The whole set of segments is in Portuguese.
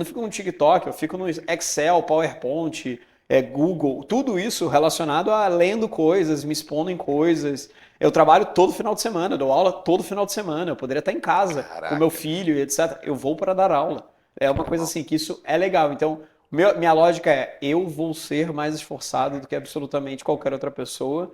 não fico no TikTok, eu fico no Excel, PowerPoint, Google, tudo isso relacionado a lendo coisas, me expondo em coisas. Eu trabalho todo final de semana, eu dou aula todo final de semana. Eu poderia estar em casa com meu Caraca, filho e etc. Eu vou para dar aula. É que uma coisa animal. assim que isso é legal. Então, minha lógica é: eu vou ser mais esforçado do que absolutamente qualquer outra pessoa.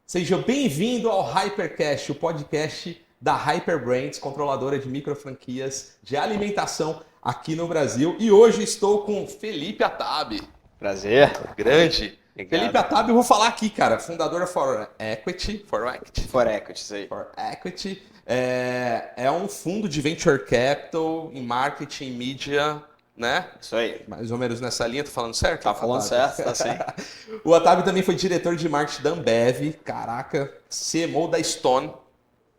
Seja bem-vindo ao Hypercast, o podcast da Hyperbrands, controladora de micro franquias de alimentação aqui no Brasil. E hoje estou com Felipe Atab, Prazer. grande. Obrigado. Felipe Atab, eu vou falar aqui, cara, fundador For Equity. For Equity, isso aí. For Equity é um fundo de venture capital em marketing, mídia, né? Isso aí. Mais ou menos nessa linha, tô falando certo? Tá falando Atab? certo, tá sim. O Atab também foi diretor de marketing da Ambev, caraca, CMO da Stone.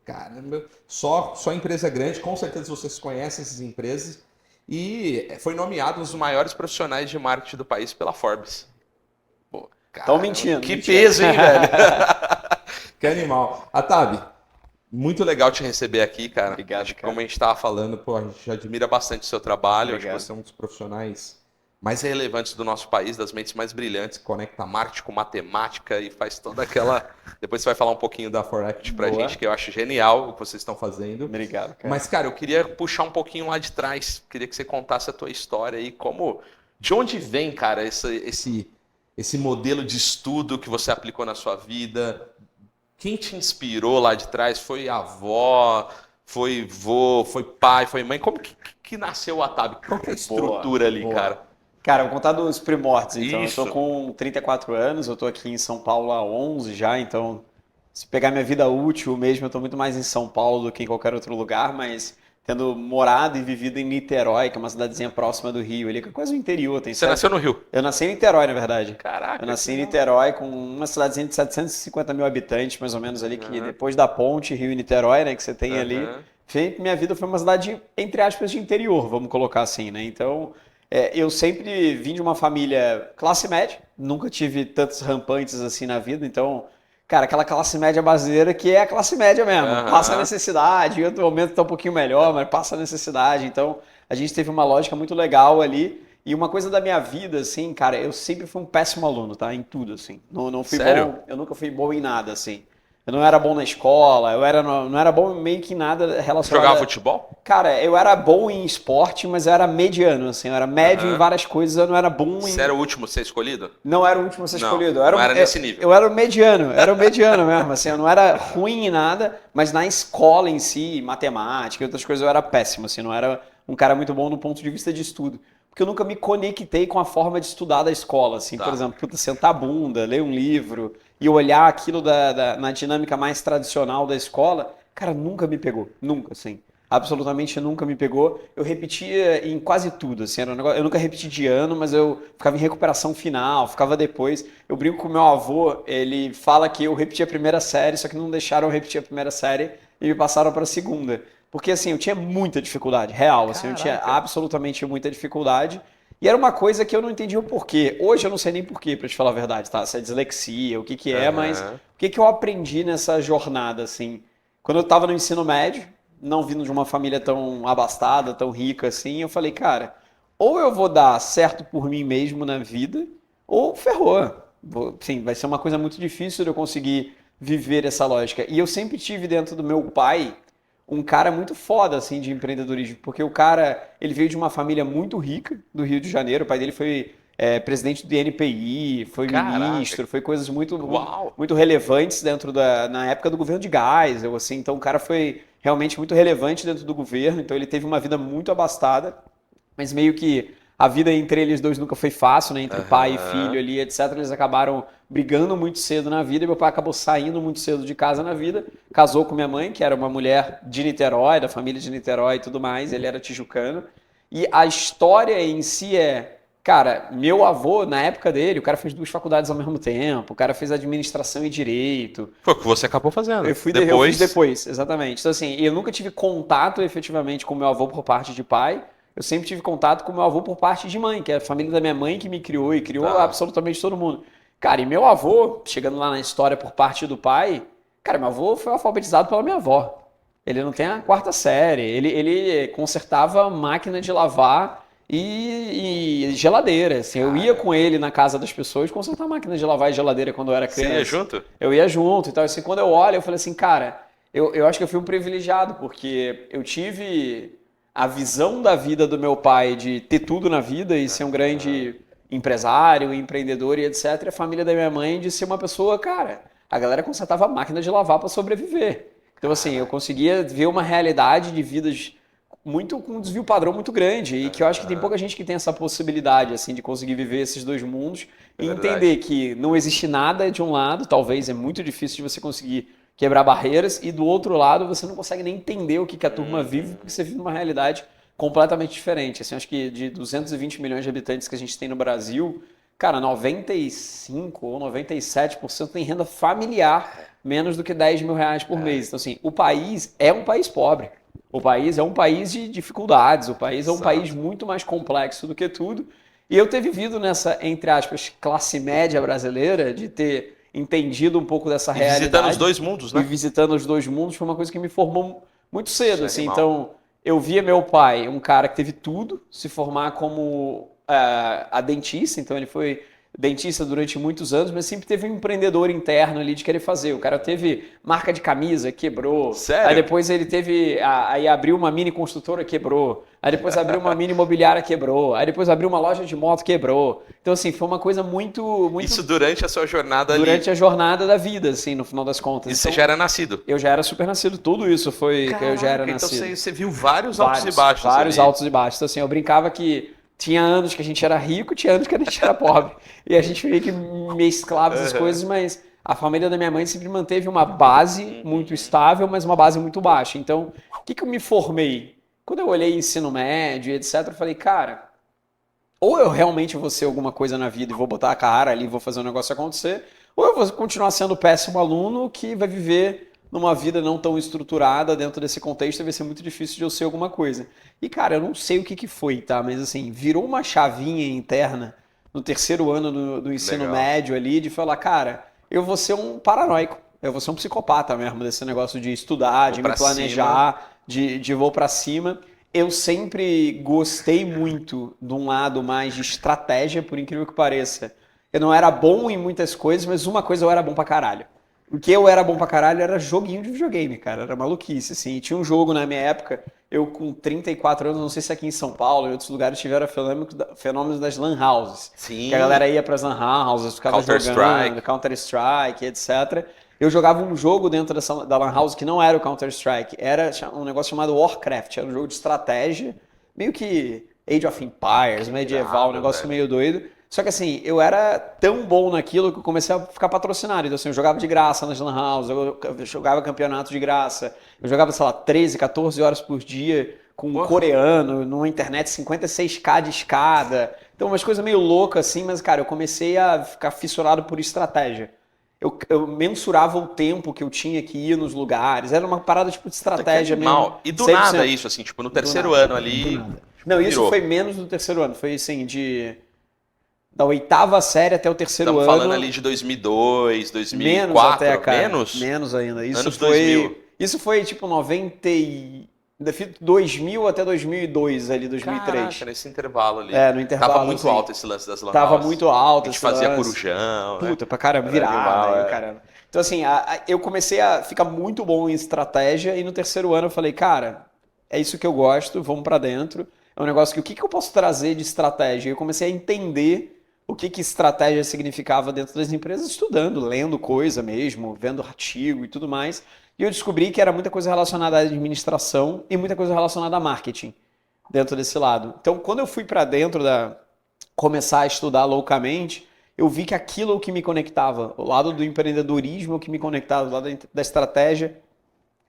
Caramba, só empresa grande, com certeza vocês conhecem essas empresas. E foi nomeado um dos maiores profissionais de marketing do país pela Forbes. Pô, Tão caramba, mentindo. que mentira. peso, hein, velho? Que animal. Atab, muito legal te receber aqui, cara. Obrigado, Acho que cara. como a gente estava falando, pô, a gente admira bastante o seu trabalho. Obrigado. Acho que você é um dos profissionais mais relevantes do nosso país, das mentes mais brilhantes, que conecta marketing com matemática e faz toda aquela... Depois você vai falar um pouquinho da Forex pra Boa. gente, que eu acho genial o que vocês estão fazendo. Obrigado, cara. Mas, cara, eu queria puxar um pouquinho lá de trás. Queria que você contasse a tua história aí, como... De onde vem, cara, esse modelo de estudo que você aplicou na sua vida? Quem te inspirou lá de trás? Foi avó, foi vô, foi pai, foi mãe? Como que nasceu o Atab? Qual que é a estrutura ali, boa. cara? Cara, vou contar dos primórdios, então. Isso. Eu tô com 34 anos, eu tô aqui em São Paulo há 11 já, então se pegar minha vida útil mesmo, eu tô muito mais em São Paulo do que em qualquer outro lugar, mas tendo morado e vivido em Niterói, que é uma cidadezinha próxima do Rio, ali, que é quase o interior, tem Você nasceu no Rio? Eu nasci em Niterói, na verdade. Caraca. Eu nasci em que Niterói, com uma cidadezinha de 750 mil habitantes, mais ou menos ali, que Uhum. depois da ponte Rio e Niterói, né, que você tem ali, Uhum. minha vida foi uma cidade, entre aspas, de interior, vamos colocar assim, né? Então, eu sempre vim de uma família classe média, nunca tive tantos rampantes assim na vida, então, cara, aquela classe média brasileira que é a classe média mesmo, Uhum. passa a necessidade, em outro momento tá um pouquinho melhor, mas passa a necessidade, então a gente teve uma lógica muito legal ali. E uma coisa da minha vida, assim, cara, eu sempre fui um péssimo aluno, tá? Em tudo, assim. Não fui Sério? bom, eu nunca fui bom em nada, assim. Eu não era bom na escola, não era bom meio que em nada relacionado Jogava a... futebol? Cara, eu era bom em esporte, mas eu era mediano, assim. Eu era médio em Uhum. várias coisas, eu não era bom Você em... era o último a ser escolhido? Não era o último a ser Não, escolhido. não era nesse nível. Eu era o mediano mesmo, assim. Eu não era ruim em nada, mas na escola em si, matemática e outras coisas, eu era péssimo, assim. Não era um cara muito bom do ponto de vista de estudo. Porque eu nunca me conectei com a forma de estudar da escola, assim. Tá. Por exemplo, puta, sentar a bunda, ler um livro e olhar aquilo na dinâmica mais tradicional da escola, cara, nunca me pegou. Nunca, assim. Absolutamente nunca me pegou. Eu repetia em quase tudo, assim, era um negócio, eu nunca repeti de ano, mas eu ficava em recuperação final, ficava depois. Eu brinco com o meu avô, ele fala que eu repeti a primeira série, só que não deixaram eu repetir a primeira série e me passaram para a segunda. Porque assim, eu tinha muita dificuldade, real, assim, eu tinha Caraca. absolutamente muita dificuldade. E era uma coisa que eu não entendia o porquê. Hoje eu não sei nem porquê, para te falar a verdade, tá? Se é dislexia, o que que é, mas o Uhum. que que eu aprendi nessa jornada, assim? Quando eu estava no ensino médio, não vindo de uma família tão abastada, tão rica assim, eu falei, cara, ou eu vou dar certo por mim mesmo na vida, ou ferrou. Sim, vai ser uma coisa muito difícil de eu conseguir viver essa lógica. E eu sempre tive dentro do meu pai um cara muito foda assim de empreendedorismo, porque o cara, ele veio de uma família muito rica do Rio de Janeiro, o pai dele foi presidente do INPI, foi Caraca. ministro, foi coisas Uau. muito relevantes na época do governo de Geisel, assim, então o cara foi realmente muito relevante dentro do governo, então ele teve uma vida muito abastada, mas meio que a vida entre eles dois nunca foi fácil, né? Entre pai e filho Aham. ali, etc. Eles acabaram brigando muito cedo na vida e meu pai acabou saindo muito cedo de casa na vida. Casou com minha mãe, que era uma mulher de Niterói, da família de Niterói e tudo mais. Ele era tijucano. E a história em si é... Cara, meu avô, na época dele, o cara fez duas faculdades ao mesmo tempo, o cara fez administração e direito. Foi o que você acabou fazendo. Eu fiz Depois. depois, exatamente. Então, assim, eu nunca tive contato efetivamente com meu avô por parte de pai. Eu sempre tive contato com meu avô por parte de mãe, que é a família da minha mãe que me criou e criou Tá. absolutamente todo mundo. Cara, e meu avô, chegando lá na história por parte do pai, cara, meu avô foi alfabetizado pela minha avó. Ele não tem a quarta série. Ele consertava máquina de lavar e geladeira. Assim, eu ia com ele na casa das pessoas consertar máquina de lavar e geladeira quando eu era Você criança. ia junto? Eu ia junto e tal. Assim, quando eu olho, eu falei assim, cara, eu acho que eu fui um privilegiado, porque eu tive a visão da vida do meu pai de ter tudo na vida e ser um grande empresário, empreendedor e etc. E a família da minha mãe de ser uma pessoa, cara, a galera consertava máquina de lavar para sobreviver. Então, assim, eu conseguia ver uma realidade de vidas muito com um desvio padrão muito grande e que eu acho que tem pouca gente que tem essa possibilidade, assim, de conseguir viver esses dois mundos É e entender verdade. que não existe nada de um lado, talvez é muito difícil de você conseguir quebrar barreiras e do outro lado você não consegue nem entender o que que a turma vive porque você vive uma realidade completamente diferente. Assim, acho que de 220 milhões de habitantes que a gente tem no Brasil, cara, 95 ou 97% tem renda familiar, menos do que 10 mil reais por mês. Então, assim, o país é um país pobre. O país é um país de dificuldades. O país é um país Exato. muito mais complexo do que tudo. E eu ter vivido nessa, entre aspas, classe média brasileira, de ter entendido um pouco dessa E visitando os realidade dois mundos, e né? visitando os dois mundos, foi uma coisa que me formou muito Isso cedo, é assim. animal. Então, eu via meu pai, um cara que teve tudo, se formar como a dentista, então ele foi dentista durante muitos anos, mas sempre teve um empreendedor interno ali de querer fazer. O cara teve marca de camisa, quebrou. Aí Sério? depois ele teve, aí abriu uma mini construtora, quebrou. Aí depois abriu uma mini imobiliária, quebrou. Aí depois abriu uma loja de moto, quebrou. Então assim, foi uma coisa muito Isso durante a sua jornada durante ali. a jornada da vida, assim, no final das contas. E você Então, já era nascido. eu já era super nascido, tudo isso foi que eu já era Caraca, então nascido. você viu vários altos e Vários, baixos vários ali. altos e baixos. Então, assim, eu brincava que tinha anos que a gente era rico, tinha anos que a gente era pobre. E a gente meio que mesclava essas Aham. coisas, mas a família da minha mãe sempre manteve uma base muito estável, mas uma base muito baixa. Então, o que que eu me formei? Quando eu olhei ensino médio, etc., eu falei, cara, ou eu realmente vou ser alguma coisa na vida e vou botar a cara ali, vou fazer um negócio acontecer, ou eu vou continuar sendo péssimo aluno que vai viver numa vida não tão estruturada dentro desse contexto e vai ser muito difícil de eu ser alguma coisa. E cara, eu não sei o que que foi, tá? Mas assim, virou uma chavinha interna no terceiro ano do ensino Legal. médio ali de falar, cara, eu vou ser um paranoico, eu vou ser um psicopata mesmo desse negócio de estudar, Vou de me pra cima. planejar, de vou pra cima. Eu sempre gostei muito de um lado mais de estratégia, por incrível que pareça. Eu não era bom em muitas coisas, mas uma coisa eu era bom pra caralho. O que eu era bom pra caralho era joguinho de videogame, cara. Era maluquice, assim. E tinha um jogo na minha época, eu com 34 anos, não sei se aqui em São Paulo, em outros lugares tiveram fenômenos das lan houses. Que a Sim. galera ia pras lan houses, ficava jogando, Counter-Strike. Counter-Strike, etc. Eu jogava um jogo dentro da Lan House que não era o Counter-Strike, era um negócio chamado Warcraft, era um jogo de estratégia, meio que Age of Empires, Que medieval, um irado, negócio velho. meio doido. Só que assim, eu era tão bom naquilo que eu comecei a ficar patrocinado. Então assim, eu jogava de graça nas Lan House, eu jogava campeonato de graça, eu jogava, sei lá, 13, 14 horas por dia com um Porra. coreano, numa internet 56K de escada. Então umas coisas meio loucas assim, mas cara, eu comecei a ficar fissurado por estratégia. Eu mensurava o tempo que eu tinha que ir nos lugares. Era uma parada tipo de Puta, que estratégia mesmo, animal. E do nada 100%. isso, assim, tipo, no Do terceiro nada, ano do ali, nada. tipo, Não, isso foi virou. menos do terceiro ano. Foi assim, da oitava série até o terceiro Estamos falando ali ano, de 2002, menos até, 2004, cara. menos? Menos ainda. Anos 2000. Isso foi tipo 2000 até 2002, ali, Caraca, 2003. nesse intervalo ali. É, no Tava intervalo, muito assim. alto esse lance das lan Tava houses. muito A alto gente esse fazia lance. corujão, né? Puta, pra caramba, Era virada animal, e o é. caramba. Então, assim, eu comecei a ficar muito bom em estratégia e no terceiro ano eu falei, cara, é isso que eu gosto, vamos pra dentro. É um negócio que o que eu posso trazer de estratégia? Eu comecei a entender o que estratégia significava dentro das empresas, estudando, lendo coisa mesmo, vendo artigo e tudo mais. E eu descobri que era muita coisa relacionada à administração e muita coisa relacionada a marketing dentro desse lado. Então, quando eu fui para dentro começar a estudar loucamente, eu vi que aquilo é o que me conectava. O lado do empreendedorismo é o que me conectava, o lado da estratégia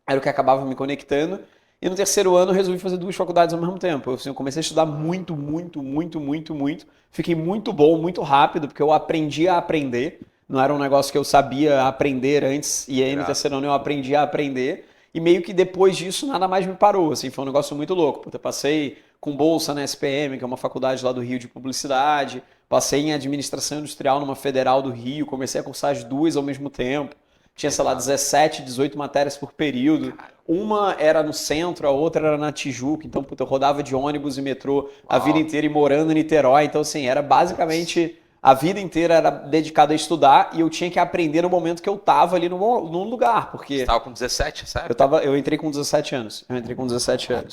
era o que acabava me conectando. E no terceiro ano eu resolvi fazer duas faculdades ao mesmo tempo. Eu comecei a estudar muito, muito, muito, muito, muito. Fiquei muito bom, muito rápido, porque eu aprendi a aprender. Não era um negócio que eu sabia aprender antes, e aí no Irado. terceiro ano eu aprendi a aprender. E meio que depois disso nada mais me parou. Assim, foi um negócio muito louco. Porque eu passei com bolsa na SPM, que é uma faculdade lá do Rio de Publicidade. Passei em administração industrial numa federal do Rio. Comecei a cursar as duas ao mesmo tempo. Tinha, sei lá, 17, 18 matérias por período. Uma era no centro, a outra era na Tijuca. Então, puta, eu rodava de ônibus e metrô a vida inteira e morando em Niterói. Então, assim, era basicamente... A vida inteira era dedicada a estudar e eu tinha que aprender no momento que eu tava ali no lugar, porque... Você tava com 17, certo? Eu entrei com 17 anos.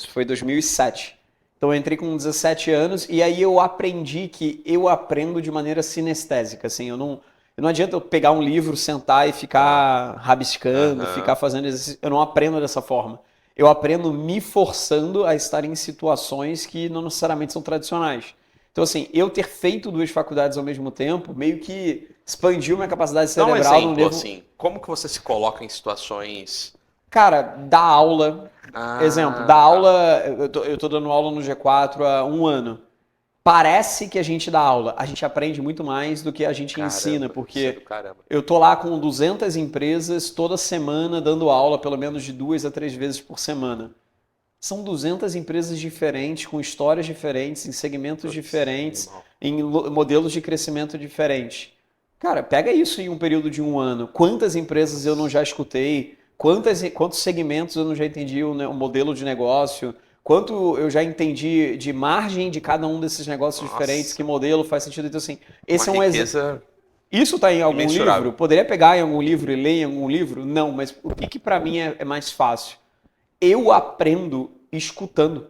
Foi 2007. Então eu entrei com 17 anos e aí eu aprendi que eu aprendo de maneira sinestésica, assim, não adianta eu pegar um livro, sentar e ficar rabiscando, ficar fazendo exercício, eu não aprendo dessa forma. Eu aprendo me forçando a estar em situações que não necessariamente são tradicionais. Então, assim, eu ter feito 2 faculdades ao mesmo tempo, meio que expandiu minha capacidade cerebral. Dá um exemplo, assim, como que você se coloca em situações... Cara, dar aula. Exemplo, dar aula. Eu tô dando aula no G4 há 1 ano. Parece que a gente dá aula. A gente aprende muito mais do que a gente ensina, porque eu tô lá com 200 empresas toda semana dando aula, pelo menos de 2 a 3 vezes por semana. São 200 empresas diferentes, com histórias diferentes, em segmentos diferentes, em modelos de crescimento diferentes. Cara, pega isso em um período de 1 ano. Quantas empresas eu não já escutei? Quantos segmentos eu não já entendi o modelo de negócio? Quanto eu já entendi de margem de cada um desses negócios diferentes? Que modelo faz sentido? Então, assim, esse é um exemplo. Isso está em algum livro? Poderia pegar em algum livro e ler em algum livro? Não, mas o que para mim é mais fácil? Eu aprendo escutando.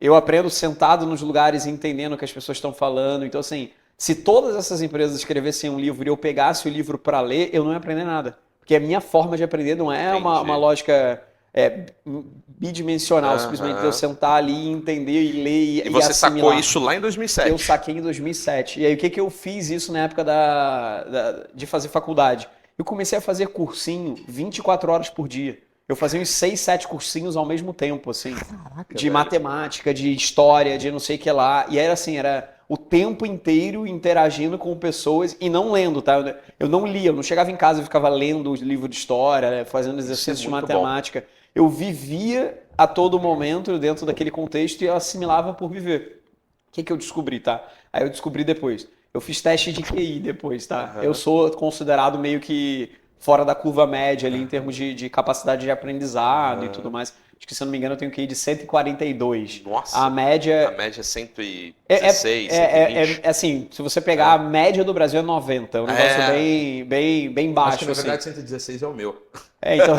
Eu aprendo sentado nos lugares e entendendo o que as pessoas estão falando. Então, assim, se todas essas empresas escrevessem um livro e eu pegasse o livro para ler, eu não ia aprender nada. Porque a minha forma de aprender não é uma lógica bidimensional, simplesmente de eu sentar ali e entender e ler e você assimilar. sacou isso lá em 2007? Eu saquei em 2007. E aí o que eu fiz isso na época de fazer faculdade? Eu comecei a fazer cursinho 24 horas por dia. Eu fazia uns 6, 7 cursinhos ao mesmo tempo, assim. Caraca, de matemática, de história, de não sei o que lá. E era assim, era o tempo inteiro interagindo com pessoas e não lendo, tá? Eu não lia, eu não chegava em casa e ficava lendo os livros de história, fazendo exercícios de matemática. Bom. Eu vivia a todo momento dentro daquele contexto e eu assimilava por viver. O que eu descobri, tá? Aí eu descobri depois. Eu fiz teste de QI depois, tá? Eu sou considerado meio que fora da curva média ali em termos de capacidade de aprendizado e tudo mais. Acho que, se eu não me engano, eu tenho QI de 142. Nossa, a média é 116, 120. Assim, se você pegar a média do Brasil é 90. É um negócio bem baixo. Acho que, na verdade, assim. 116 é o meu. Então...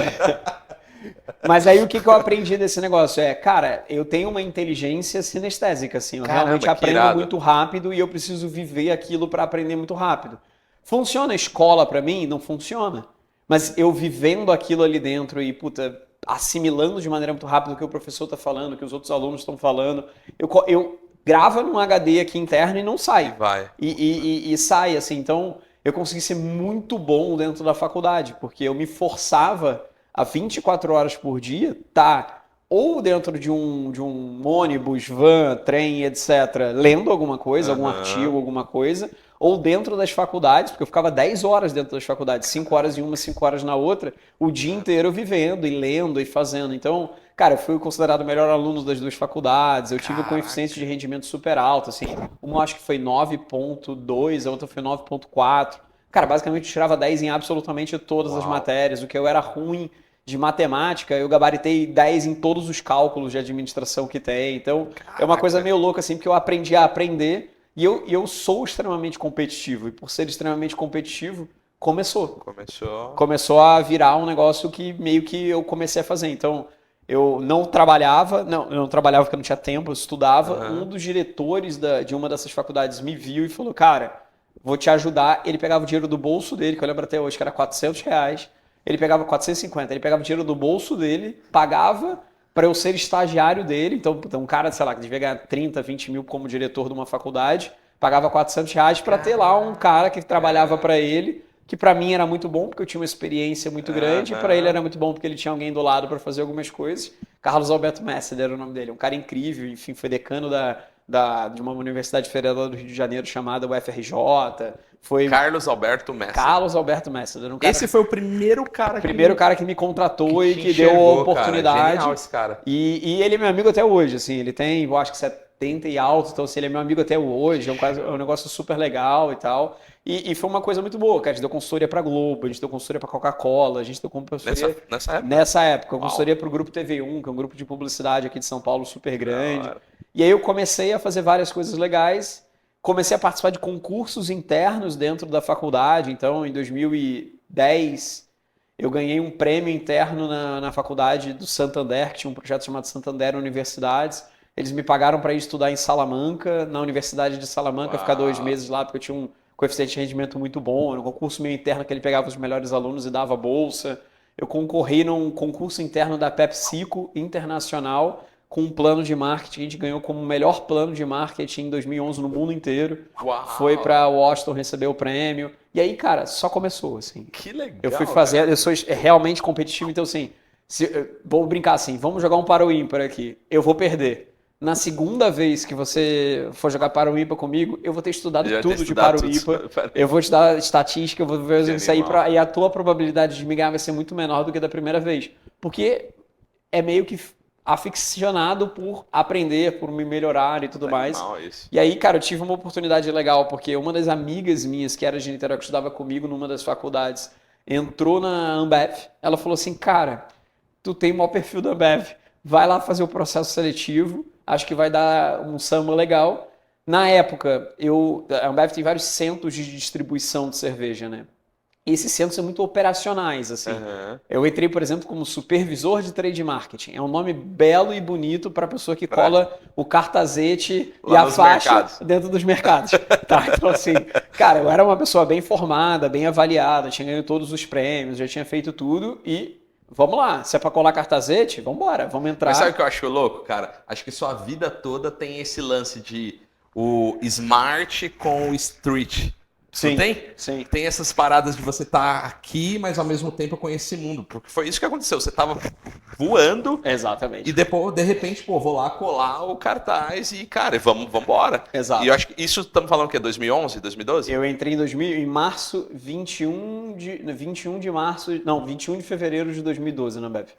Mas aí o que eu aprendi desse negócio cara, eu tenho uma inteligência sinestésica, assim. Eu realmente aprendo muito rápido e eu preciso viver aquilo para aprender muito rápido. Funciona a escola para mim? Não funciona. Mas eu vivendo aquilo ali dentro e, assimilando de maneira muito rápida o que o professor está falando, o que os outros alunos estão falando, eu gravo num HD aqui interno e não sai. E sai, assim. Então, eu consegui ser muito bom dentro da faculdade, porque eu me forçava a 24 horas por dia, ou dentro de um ônibus, van, trem, etc., lendo alguma coisa, algum artigo, alguma coisa, ou dentro das faculdades, porque eu ficava 10 horas dentro das faculdades, 5 horas em uma, 5 horas na outra, o dia inteiro vivendo e lendo e fazendo. Então, cara, eu fui considerado o melhor aluno das 2 faculdades, eu tive um coeficiente de rendimento super alto, assim, uma acho que foi 9.2, a outra foi 9.4. Cara, basicamente eu tirava 10 em absolutamente todas as matérias, o que eu era ruim de matemática, eu gabaritei 10 em todos os cálculos de administração que tem. Então, é uma coisa meio louca, assim, porque eu aprendi a aprender e eu sou extremamente competitivo. E por ser extremamente competitivo, começou a virar um negócio que meio que eu comecei a fazer. Então, eu não trabalhava porque eu não tinha tempo, eu estudava. Um dos diretores de uma dessas faculdades me viu e falou, cara, vou te ajudar. Ele pegava o dinheiro do bolso dele, que eu lembro até hoje, que era R$400. Ele pegava 450, ele pegava o dinheiro do bolso dele, pagava para eu ser estagiário dele. Então, um cara, sei lá, que devia ganhar 30, 20 mil como diretor de uma faculdade, pagava R$400 para ter lá um cara que trabalhava para ele, que para mim era muito bom, porque eu tinha uma experiência muito grande, e para ele era muito bom, porque ele tinha alguém do lado para fazer algumas coisas. Carlos Alberto Messer era o nome dele, um cara incrível, enfim, foi decano de uma universidade federal do Rio de Janeiro chamada UFRJ. Foi Carlos Alberto Messer. Esse foi o primeiro cara que me contratou e que deu a oportunidade. Cara. Genial esse cara. E ele é meu amigo até hoje, assim, ele tem, eu acho que 1,80 e alto, então assim, ele é meu amigo até hoje, é um negócio super legal e tal. E foi uma coisa muito boa, cara. A gente deu consultoria pra Globo, a gente deu consultoria pra Coca-Cola, a gente deu consultoria Nessa época? nessa época, Uau. consultoria pro Grupo TV1, que é um grupo de publicidade aqui de São Paulo super Da grande. hora. E aí eu comecei a fazer várias coisas legais, comecei a participar de concursos internos dentro da faculdade. Então, em 2010, eu ganhei um prêmio interno na faculdade do Santander, que tinha um projeto chamado Santander Universidades. Eles me pagaram para ir estudar em Salamanca, na Universidade de Salamanca, ficar 2 Uau. meses lá, porque eu tinha um coeficiente de rendimento muito bom. Era um concurso meio interno que ele pegava os melhores alunos e dava bolsa. Eu concorri num concurso interno da PepsiCo Internacional com um plano de marketing. A gente ganhou como o melhor plano de marketing em 2011 no mundo inteiro. Uau. Foi para Washington receber o prêmio. E aí, cara, só começou, assim. Que legal. Eu fui fazer, eu sou realmente competitivo, então assim, vou brincar assim, vamos jogar um para o ímpar aqui, eu vou perder. Na segunda vez que você for jogar para o ímpar comigo, eu vou ter estudado tudo de para o ímpar, eu vou te dar estatística, eu vou ver isso aí, e a tua probabilidade de me ganhar vai ser muito menor do que da primeira vez. Porque é meio que aficionado por aprender, por me melhorar e tudo mais. Isso. E aí, cara, eu tive uma oportunidade legal, porque uma das amigas minhas, que era de Niterói, que estudava comigo numa das faculdades, entrou na Ambev. Ela falou assim, cara, tu tem o maior perfil da Ambev, vai lá fazer o processo seletivo, acho que vai dar um samba legal. Na época, a Ambev tem vários centros de distribuição de cerveja, né? E esses centros são muito operacionais, assim. Uhum. Eu entrei, por exemplo, como supervisor de trade marketing. É um nome belo e bonito para a pessoa que cola o cartazete lá e a faixa mercados. dentro dos mercados. Tá? Então, assim, cara, eu era uma pessoa bem formada, bem avaliada, tinha ganho todos os prêmios, já tinha feito tudo e vamos lá. Se é para colar cartazete, vamos embora, vamos entrar. Mas sabe o que eu acho louco, cara? Acho que sua vida toda tem esse lance de o smart com o street. Sim, não tem? Sim. Tem essas paradas de você estar aqui, mas ao mesmo tempo eu conheci esse mundo. Porque foi isso que aconteceu. Você tava voando. Exatamente. E depois, de repente, pô, vou lá colar o cartaz e, cara, vamos embora. Exato. E eu acho que isso estamos falando o quê? 2011, 2012? Eu entrei em março, 21 de março, não, 21 de fevereiro de 2012 na Ambev.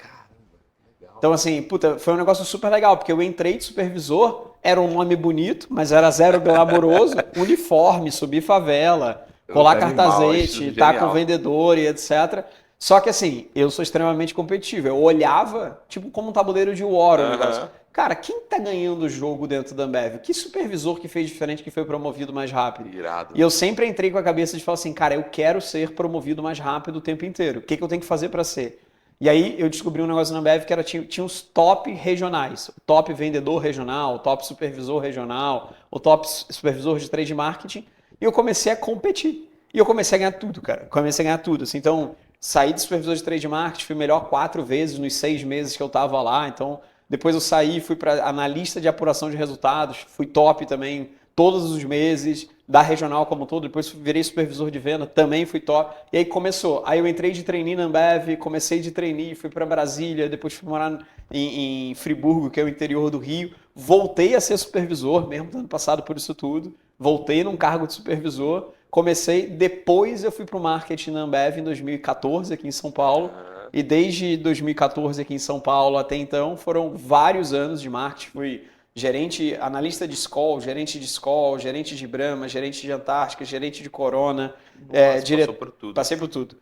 Então, assim, puta, foi um negócio super legal, porque eu entrei de supervisor, era um nome bonito, mas era zero glamouroso, uniforme, subir favela, colar cartazete, estar com o vendedor e etc. Só que, assim, eu sou extremamente competitivo. Eu olhava, tipo, como um tabuleiro de War, o negócio. Cara, quem tá ganhando o jogo dentro da Ambev? Que supervisor que fez diferente, que foi promovido mais rápido? Irado. E eu sempre entrei com a cabeça de falar assim, cara, eu quero ser promovido mais rápido o tempo inteiro. O que eu tenho que fazer para ser? E aí eu descobri um negócio na Ambev que era, tinha os top regionais, o top vendedor regional, o top supervisor regional, o top supervisor de trade marketing, e eu comecei a competir. E eu comecei a ganhar tudo, cara. Comecei a ganhar tudo. Assim, então, saí de supervisor de trade marketing, fui melhor 4 vezes nos 6 meses que eu estava lá. Então, depois eu saí, fui para analista de apuração de resultados, fui top também todos os meses, da regional como um todo, depois virei supervisor de venda, também fui top. E aí começou. Aí eu entrei de trainee na Ambev, comecei de trainee, fui para Brasília, depois fui morar em Friburgo, que é o interior do Rio. Voltei a ser supervisor, mesmo no ano passado por isso tudo. Voltei num cargo de supervisor. Comecei, depois eu fui para o marketing na Ambev em 2014, aqui em São Paulo. E desde 2014 aqui em São Paulo até então, foram vários anos de marketing. Fui gerente, analista de Skol, gerente de Brahma, gerente de Antártica, gerente de Corona. Passou por tudo. Passei por tudo.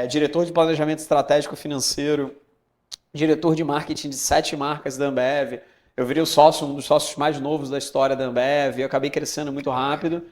Diretor de planejamento estratégico financeiro, diretor de marketing de 7 marcas da Ambev. Eu virei um dos sócios mais novos da história da Ambev. Eu acabei crescendo muito rápido.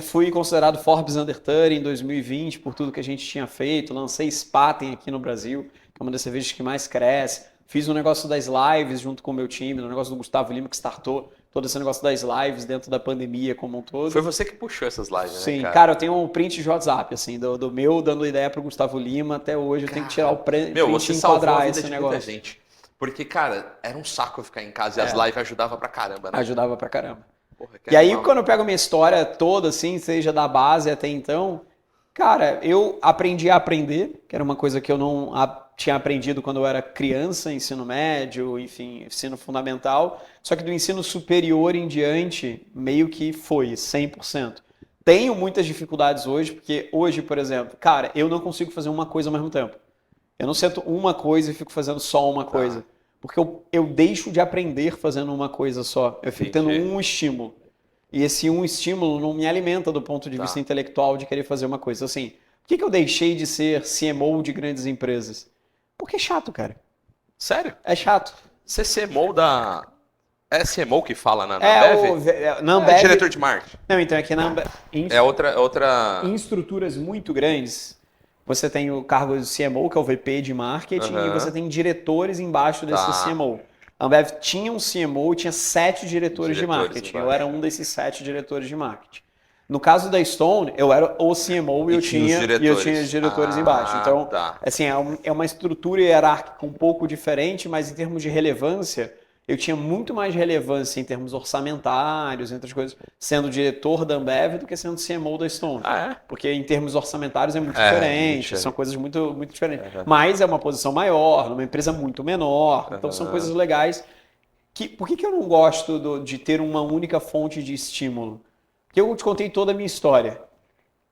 Fui considerado Forbes Under 30 em 2020 por tudo que a gente tinha feito. Lancei Spaten aqui no Brasil, que é uma das cervejas que mais cresce. Fiz um negócio das lives junto com o meu time, um negócio do Gustavo Lima que startou todo esse negócio das lives dentro da pandemia como um todo. Foi você que puxou essas lives, né, Sim, cara, eu tenho um print de WhatsApp, assim, do meu dando ideia pro Gustavo Lima, até hoje eu tenho que tirar o print e você salvou a vida esse de negócio. muita gente. Porque, cara, era um saco eu ficar em casa e as lives ajudavam pra caramba, né? Ajudava pra caramba. Porra, e aí, quando eu pego a minha história toda, assim, seja da base até então, cara, eu aprendi a aprender, que era uma coisa que eu não tinha aprendido quando eu era criança, ensino médio, enfim, ensino fundamental. Só que do ensino superior em diante, meio que foi 100%. Tenho muitas dificuldades hoje, porque hoje, por exemplo, cara, eu não consigo fazer uma coisa ao mesmo tempo. Eu não sento uma coisa e fico fazendo só uma coisa. Porque eu deixo de aprender fazendo uma coisa só. Eu fico tendo Entendi. um estímulo. E esse um estímulo não me alimenta do ponto de vista Tá. intelectual de querer fazer uma coisa. Assim, por que eu deixei de ser CMO de grandes empresas? Porque é chato, cara. Sério? É chato. Você CMO da... É CMO que fala na É Ambev? na É Ambev. diretor de marketing. Não, então aqui na Ambev, É outra... em estruturas muito grandes, você tem o cargo de CMO, que é o VP de marketing, e você Aham. tem diretores embaixo desse Tá. CMO. A Ambev tinha um CMO e tinha 7 diretores de Diretores marketing. Eu era embaixo. um desses 7 diretores de marketing. No caso da Stone, eu era o CMO e E tinha os eu tinha os diretores. diretores embaixo. Ah, Então, tá. assim, é uma estrutura hierárquica um pouco diferente, mas em termos de relevância, eu tinha muito mais relevância em termos orçamentários, entre as coisas, sendo diretor da Ambev do que sendo CMO da Stone. Ah, Porque em termos orçamentários é muito é? É, muito diferente, são diferente. coisas muito, muito diferentes. Aham. Mas é uma posição maior, numa empresa muito menor, então são Aham. coisas legais. Por que eu não gosto de ter uma única fonte de estímulo? Porque eu te contei toda a minha história.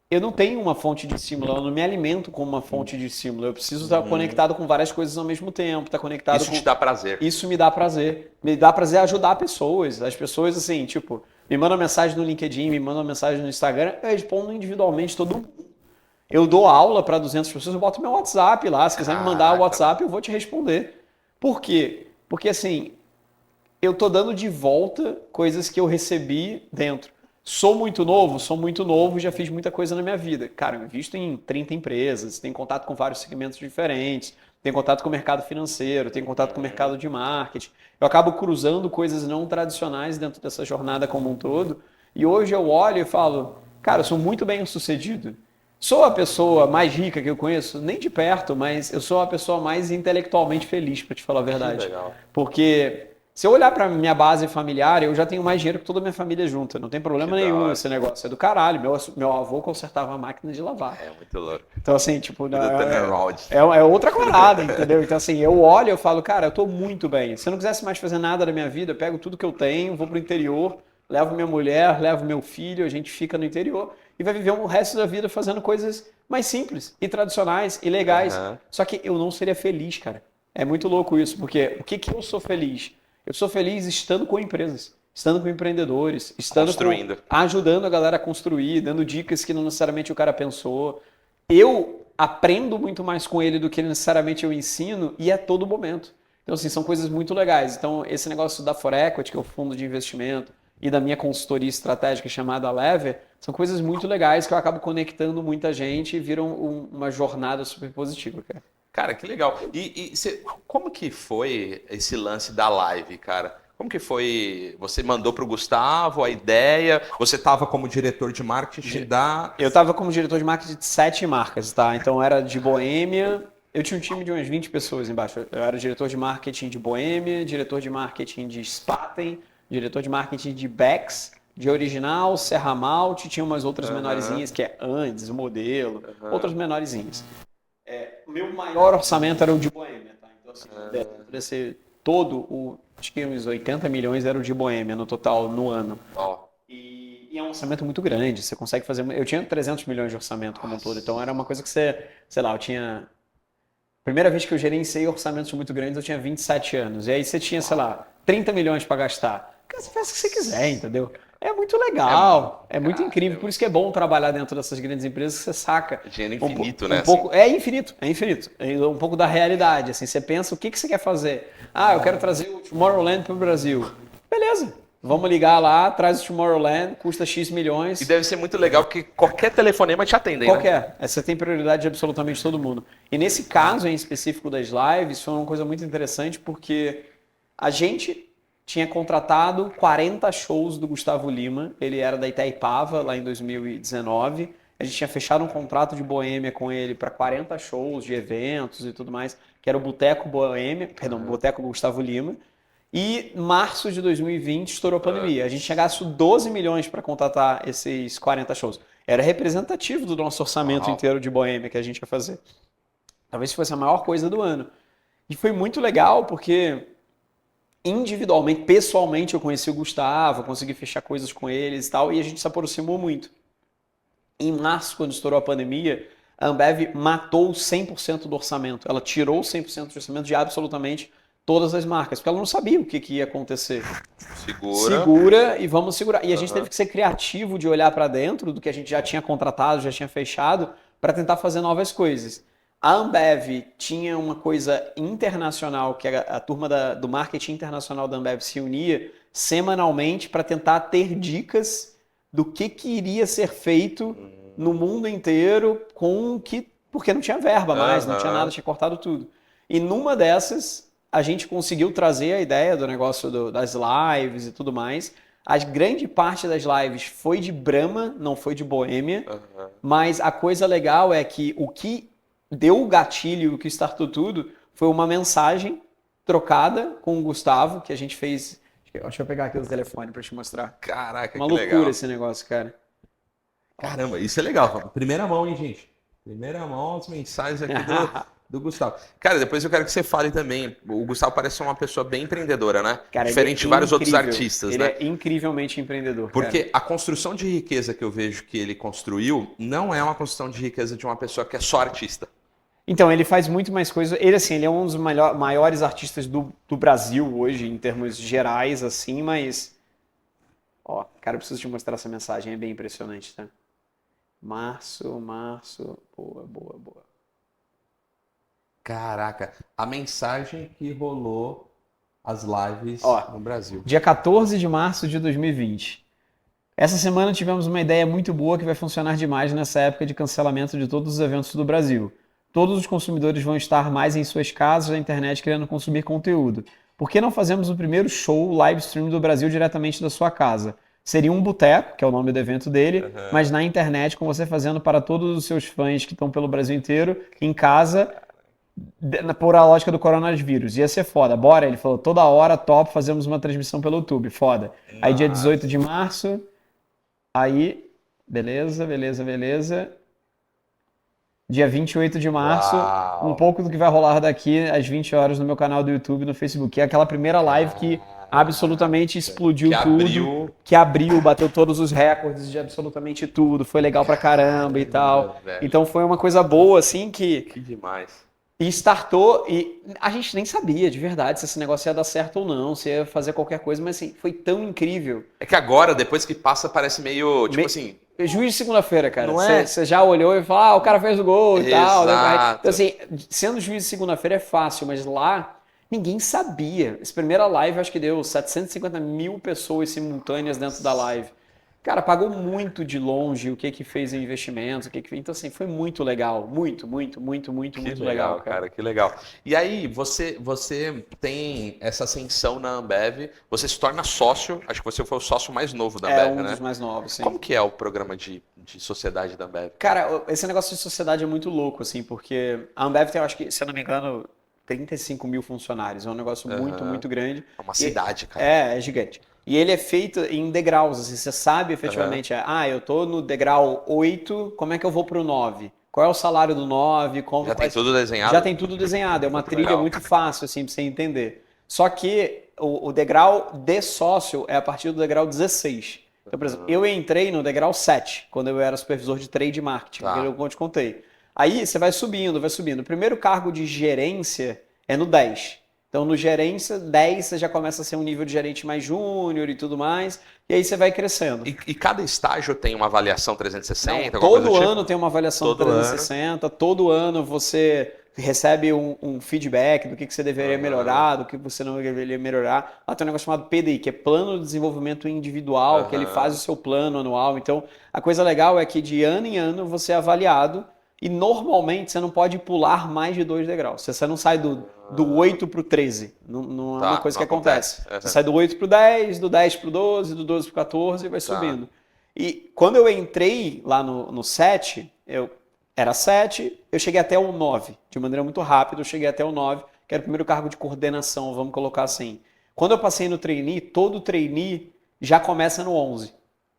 Eu não tenho uma fonte de estímulo, eu não me alimento com uma fonte de estímulo. Eu preciso estar conectado com várias coisas ao mesmo tempo, estar conectado Isso com. te dá prazer. Isso me dá prazer. Me dá prazer ajudar pessoas. As pessoas, assim, tipo, me mandam mensagem no LinkedIn, me mandam mensagem no Instagram, eu respondo individualmente todo mundo. Eu dou aula para 200 pessoas, eu boto meu WhatsApp lá. Se quiser me mandar o Caraca, WhatsApp, eu vou te responder. Por quê? Porque, assim, eu tô dando de volta coisas que eu recebi dentro. Sou muito novo, já fiz muita coisa na minha vida. Cara, eu invisto em 30 empresas, tenho contato com vários segmentos diferentes, tenho contato com o mercado financeiro, tenho contato com o mercado de marketing. Eu acabo cruzando coisas não tradicionais dentro dessa jornada como um todo. E hoje eu olho e falo, cara, eu sou muito bem sucedido. Sou a pessoa mais rica que eu conheço, nem de perto, mas eu sou a pessoa mais intelectualmente feliz, para te falar a que verdade. legal. Porque se eu olhar para minha base familiar, eu já tenho mais dinheiro que toda a minha família junta. Não tem Que problema da nenhum hora. esse negócio. É do caralho. Meu avô consertava a máquina de lavar. É muito louco. Então, assim, tipo, Vida turnaround. é outra parada, entendeu? Então, assim, eu olho e eu falo, cara, eu tô muito bem. Se eu não quisesse mais fazer nada da minha vida, eu pego tudo que eu tenho, vou pro interior, levo minha mulher, levo meu filho, a gente fica no interior e vai viver o resto da vida fazendo coisas mais simples e tradicionais e legais. Aham. Só que eu não seria feliz, cara. É muito louco isso, porque o que que eu sou feliz? Eu sou feliz estando com empresas, estando com empreendedores, estando Construindo. ajudando a galera a construir, dando dicas que não necessariamente o cara pensou. Eu aprendo muito mais com ele do que necessariamente eu ensino e a todo momento. Então, assim, são coisas muito legais. Então, esse negócio da Forequity, que é o fundo de investimento, e da minha consultoria estratégica chamada Lever, são coisas muito legais que eu acabo conectando muita gente e viram uma jornada super positiva, cara. Cara, que legal. Como que foi esse lance da live, cara? Como que foi? Você mandou pro Gustavo a ideia? Você estava como diretor de marketing da... Eu estava como diretor de marketing de 7 marcas, tá? Então era de Boêmia. Eu tinha um time de umas 20 pessoas embaixo. Eu era diretor de marketing de Boêmia, diretor de marketing de Spaten, diretor de marketing de Bex, de Original, Serra Malte, tinha umas outras Aham, menorzinhas, que é Andes, o Modelo, aham, outras menorzinhas. O meu maior orçamento era o de Boêmia, tá? Então, assim, dentro desse todo, acho que uns 80 milhões era o de Boêmia no total, no ano. ó, E é um orçamento muito grande, você consegue fazer. Eu tinha 300 milhões de orçamento como um todo, então era uma coisa que você, sei lá, eu tinha. Primeira vez que eu gerenciei orçamentos muito grandes, eu tinha 27 anos. E aí você tinha, sei lá, 30 milhões para gastar. Cara, você faz o que você quiser, entendeu? É muito legal, é muito cara, incrível. Por isso que é bom trabalhar dentro dessas grandes empresas que você saca. dinheiro Um, infinito, um né? Assim. pouco, é infinito, é infinito. É um pouco da realidade. Assim, você pensa o que você quer fazer. Ah, eu quero trazer o Tomorrowland para o Brasil. Beleza, vamos ligar lá, traz o Tomorrowland, custa X milhões. E deve ser muito legal porque qualquer telefonema te atendem, né? Qualquer. Você tem prioridade de absolutamente todo mundo. E nesse caso em específico das lives, foi uma coisa muito interessante porque a gente tinha contratado 40 shows do Gustavo Lima. Ele era da Itaipava lá em 2019. A gente tinha fechado um contrato de Boêmia com ele para 40 shows de eventos e tudo mais, que era o Boteco Boêmia, perdão, Boteco Gustavo Lima. E em março de 2020 estourou a pandemia. A gente tinha gasto 12 milhões para contratar esses 40 shows. Era representativo do nosso orçamento Uau. inteiro de Boêmia que a gente ia fazer. Talvez fosse a maior coisa do ano. E foi muito legal porque individualmente, pessoalmente, eu conheci o Gustavo, consegui fechar coisas com eles e tal, e a gente se aproximou muito. Em março, quando estourou a pandemia, a Ambev matou 100% do orçamento. Ela tirou 100% do orçamento de absolutamente todas as marcas, porque ela não sabia o que ia acontecer. Segura. Segura e vamos segurar. E a gente Aham. teve que ser criativo de olhar para dentro do que a gente já tinha contratado, já tinha fechado, para tentar fazer novas coisas. A Ambev tinha uma coisa internacional, que a turma do marketing internacional da Ambev se unia semanalmente para tentar ter dicas do que iria ser feito no mundo inteiro com que, porque não tinha verba mais, não tinha nada, Aham. tinha cortado tudo. E numa dessas, a gente conseguiu trazer a ideia do negócio das lives e tudo mais. A grande parte das lives foi de Brahma, não foi de Boêmia, Aham. mas a coisa legal é que o que deu o gatilho, o que startou tudo, foi uma mensagem trocada com o Gustavo, que a gente fez. Deixa eu pegar aqui o telefone para te mostrar. Caraca, Uma que loucura legal. esse negócio, cara. Caramba, isso é legal. Primeira mão, hein, gente? Primeira mão, as mensagens aqui do Gustavo. Cara, depois eu quero que você fale também. O Gustavo parece ser uma pessoa bem empreendedora, né? Cara, Diferente de vários outros incrível. artistas, Ele né? é incrivelmente empreendedor, cara. Porque a construção de riqueza que eu vejo que ele construiu não é uma construção de riqueza de uma pessoa que é só artista. Então, ele faz muito mais coisa. Ele, assim, ele é um dos maiores artistas do Brasil hoje, em termos gerais, assim, mas. Ó, cara, eu preciso te mostrar essa mensagem, é bem impressionante, tá? Março. Boa. Caraca, a mensagem que rolou as lives Ó, no Brasil. Dia 14 de março de 2020. Essa semana tivemos uma ideia muito boa que vai funcionar demais nessa época de cancelamento de todos os eventos do Brasil. Todos os consumidores vão estar mais em suas casas na internet querendo consumir conteúdo. Por que não fazemos o primeiro show live stream do Brasil diretamente da sua casa? Seria um boteco, que é o nome do evento dele, mas na internet, com você fazendo para todos os seus fãs que estão pelo Brasil inteiro, em casa, por a lógica do coronavírus. Ia ser foda. Bora, ele falou, toda hora, top, fazemos uma transmissão pelo YouTube. Foda. Aí dia 18 de março, aí, beleza. Dia 28 de março, Uau. um pouco do que vai rolar daqui às 20 horas no meu canal do YouTube e no Facebook. Que é aquela primeira live que absolutamente explodiu Que tudo. abriu. Que abriu, bateu todos os recordes de absolutamente tudo. Foi legal pra caramba e tal. velho. Então foi uma coisa boa, assim, que demais. e startou, e a gente nem sabia de verdade se esse negócio ia dar certo ou não, se ia fazer qualquer coisa, mas assim, foi tão incrível. É que agora, depois que passa, parece meio, tipo assim... Juiz de segunda-feira, cara. Não é? Você já olhou e falou, o cara fez o gol e tal. Exato. Então assim, sendo juiz de segunda-feira é fácil, mas lá ninguém sabia. Essa primeira live, acho que deu 750 mil pessoas simultâneas dentro da live. Cara, pagou muito de longe o que fez em investimentos, Então, assim, foi muito legal. Muito legal, cara. Que legal. E aí, você tem essa ascensão na Ambev, você se torna sócio, acho que você foi o sócio mais novo da Ambev, É um né? dos mais novos, sim. Como que é o programa de sociedade da Ambev? Cara, esse negócio de sociedade é muito louco, assim, porque a Ambev tem, eu acho que, se eu não me engano, 35 mil funcionários. É um negócio muito grande. É uma cidade, cara. É gigante. E ele é feito em degraus, assim, você sabe efetivamente, eu tô no degrau 8, como é que eu vou pro 9? Qual é o salário do 9? Já tem tudo desenhado? Já tem tudo desenhado, é uma Muito trilha legal. muito fácil, assim, pra você entender. Só que o degrau de sócio é a partir do degrau 16. Então, por exemplo, eu entrei no degrau 7, quando eu era supervisor de trade e marketing, Tá. que eu te contei. Aí você vai subindo. O primeiro cargo de gerência é no 10. Então, no gerência, 10 você já começa a ser um nível de gerente mais júnior e tudo mais, e aí você vai crescendo. E cada estágio tem uma avaliação 360? Não, alguma coisa todo do tipo? ano tem uma avaliação Todo 360, todo ano você recebe um feedback do que você deveria melhorar, do que você não deveria melhorar. Lá tem um negócio chamado PDI, que é Plano de Desenvolvimento Individual, que ele faz o seu plano anual. Então, a coisa legal é que de ano em ano você é avaliado e normalmente você não pode pular mais de 2 degraus. Você não sai do 8 para o 13. Não é uma coisa que acontece. Você sai do 8 para o 10, do 10 para o 12, do 12 para o 14 e vai subindo. E quando eu entrei lá no 7, eu era 7, eu cheguei até o 9. De maneira muito rápida, eu cheguei até o 9, que era o primeiro cargo de coordenação, vamos colocar assim. Quando eu passei no trainee, todo trainee já começa no 11.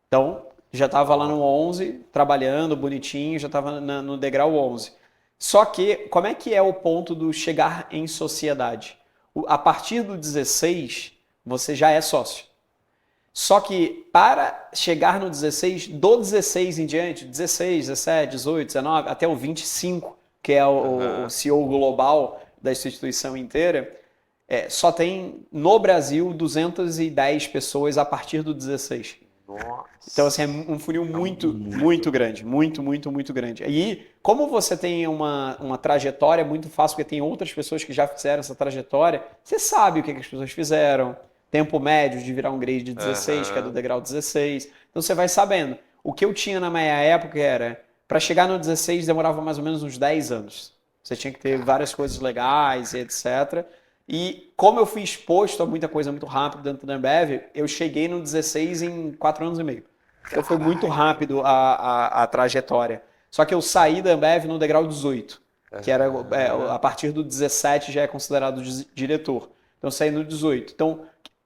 Então, já estava lá no 11, trabalhando bonitinho, já estava no degrau 11. Só que, como é que é o ponto do chegar em sociedade? A partir do 16, você já é sócio. Só que para chegar no 16, do 16 em diante, 16, 17, 18, 19, até o 25, que é o CEO global da instituição inteira, só tem no Brasil 210 pessoas a partir do 16. Nossa. Então, assim, é um funil muito grande. Muito grande. E como você tem uma trajetória muito fácil, porque tem outras pessoas que já fizeram essa trajetória, você sabe o que as pessoas fizeram. Tempo médio de virar um grade de 16, que é do degrau 16. Então, você vai sabendo. O que eu tinha na minha época era, para chegar no 16, demorava mais ou menos uns 10 anos. Você tinha que ter várias coisas legais e etc. E como eu fui exposto a muita coisa muito rápido dentro da Ambev, eu cheguei no 16 em 4 anos e meio. Então foi muito rápido a trajetória. Só que eu saí da Ambev no degrau 18, que era a partir do 17 já é considerado diretor. Então eu saí no 18. Então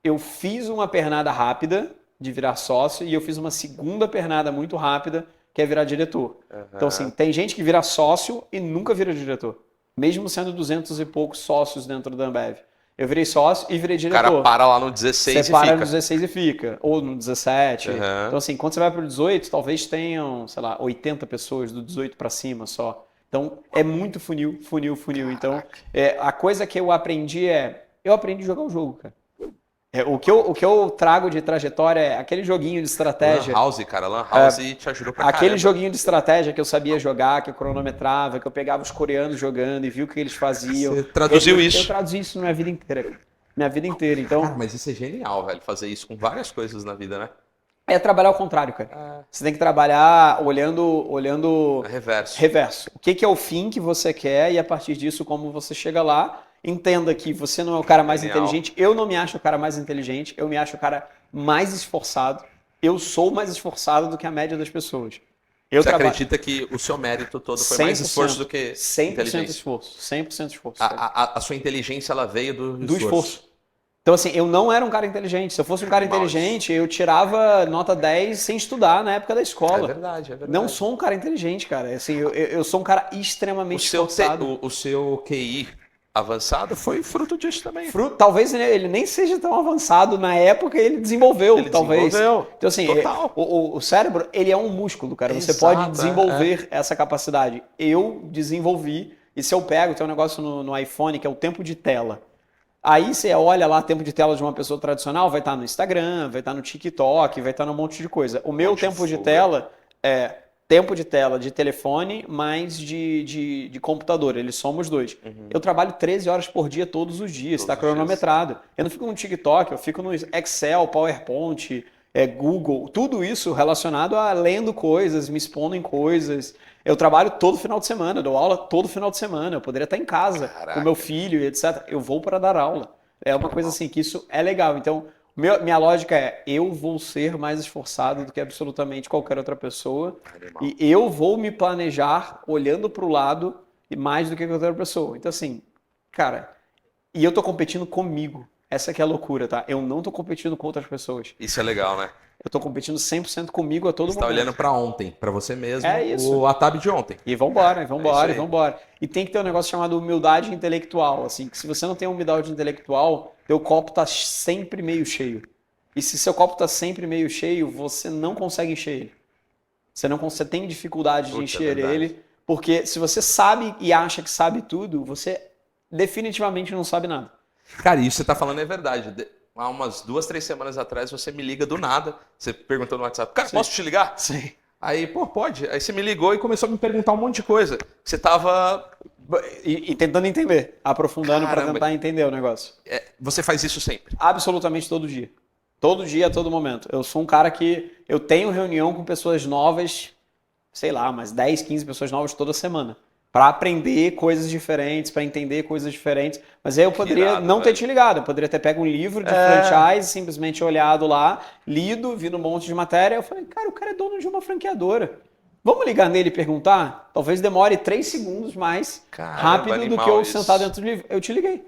eu fiz uma pernada rápida de virar sócio e eu fiz uma segunda pernada muito rápida que é virar diretor. Então assim, tem gente que vira sócio e nunca vira diretor. Mesmo sendo 200 e poucos sócios dentro da Ambev. Eu virei sócio e virei diretor. O cara para lá no 16 você e fica. Você para no 16 e fica. Ou no 17. Então, assim, quando você vai para o 18, talvez tenham, sei lá, 80 pessoas do 18 para cima só. Então, é muito funil. Então, a coisa que eu aprendi eu aprendi a jogar o jogo, cara. O que eu trago de trajetória é aquele joguinho de estratégia. Lan House, cara. Lan House te ajudou pra Aquele caramba. joguinho de estratégia que eu sabia jogar, que eu cronometrava, que eu pegava os coreanos jogando e vi o que eles faziam. Você traduziu isso? Eu traduzi isso na minha vida inteira. Minha vida inteira, então... Cara, mas isso é genial, velho. Fazer isso com várias coisas na vida, né? É trabalhar ao contrário, cara. Você tem que trabalhar olhando reverso. O que é o fim que você quer e a partir disso como você chega lá. Entenda que você não é o cara mais inteligente. Eu não me acho o cara mais inteligente. Eu me acho o cara mais esforçado. Eu sou mais esforçado do que a média das pessoas. Você acredita que o seu mérito todo foi mais esforço do que 100% inteligência? esforço. 100% esforço. A sua inteligência, ela veio do esforço. Então, assim, eu não era um cara inteligente. Se eu fosse um cara inteligente, eu tirava nota 10 sem estudar na época da escola. É verdade. Não sou um cara inteligente, cara. Assim, eu sou um cara extremamente esforçado. O seu QI avançado foi fruto disso também. Talvez ele nem seja tão avançado na época, ele desenvolveu, talvez. Então, assim, o cérebro, ele é um músculo, cara. Você pode desenvolver essa capacidade. Eu desenvolvi, e se eu pego, tem um negócio no iPhone que é o tempo de tela. Aí você olha lá, tempo de tela de uma pessoa tradicional, vai estar no Instagram, vai estar no TikTok, vai estar num monte de coisa. O meu tempo de tela é tempo de tela de telefone mais de computador. Eles somos dois. Eu trabalho 13 horas por dia todos os dias, está cronometrado. Eu não fico no TikTok, eu fico no Excel, PowerPoint, Google, tudo isso relacionado a lendo coisas, me expondo em coisas. Eu trabalho todo final de semana, eu dou aula todo final de semana. Eu poderia estar em casa com meu filho e etc. Eu vou para dar aula. É uma coisa assim que isso é legal. Então, minha lógica é, eu vou ser mais esforçado do que absolutamente qualquer outra pessoa. E eu vou me planejar olhando para o lado mais do que qualquer outra pessoa. Então, assim, cara, e eu tô competindo comigo. Essa que é a loucura, tá? Eu não tô competindo com outras pessoas. Isso é legal, né? Eu tô competindo 100% comigo a todo momento. Você tá olhando para ontem, para você mesmo, é isso. o Atab de ontem. E vambora. E tem que ter um negócio chamado humildade intelectual, assim, que se você não tem humildade intelectual, teu copo tá sempre meio cheio. E se seu copo tá sempre meio cheio, você não consegue encher ele. Você tem dificuldade de encher ele, porque se você sabe e acha que sabe tudo, você definitivamente não sabe nada. Cara, isso que você tá falando é verdade. Há umas 2, 3 semanas atrás, você me liga do nada. Você perguntou no WhatsApp, cara, posso te ligar? Sim. Aí, pode. Aí você me ligou e começou a me perguntar um monte de coisa. Você tava... E tentando entender, aprofundando para tentar entender o negócio. Você faz isso sempre? Absolutamente todo dia. Todo dia, a todo momento. Eu sou um cara que... Eu tenho reunião com pessoas novas, sei lá, umas 10, 15 pessoas novas toda semana. Para aprender coisas diferentes, para entender coisas diferentes. Mas aí eu poderia ter te ligado. Eu poderia ter pego um livro de franchise, simplesmente olhado lá, lido, vi um monte de matéria. Eu falei, cara, o cara é dono de uma franqueadora. Vamos ligar nele e perguntar? Talvez demore 3 segundos mais rápido do que eu sentar dentro do livro. Eu te liguei.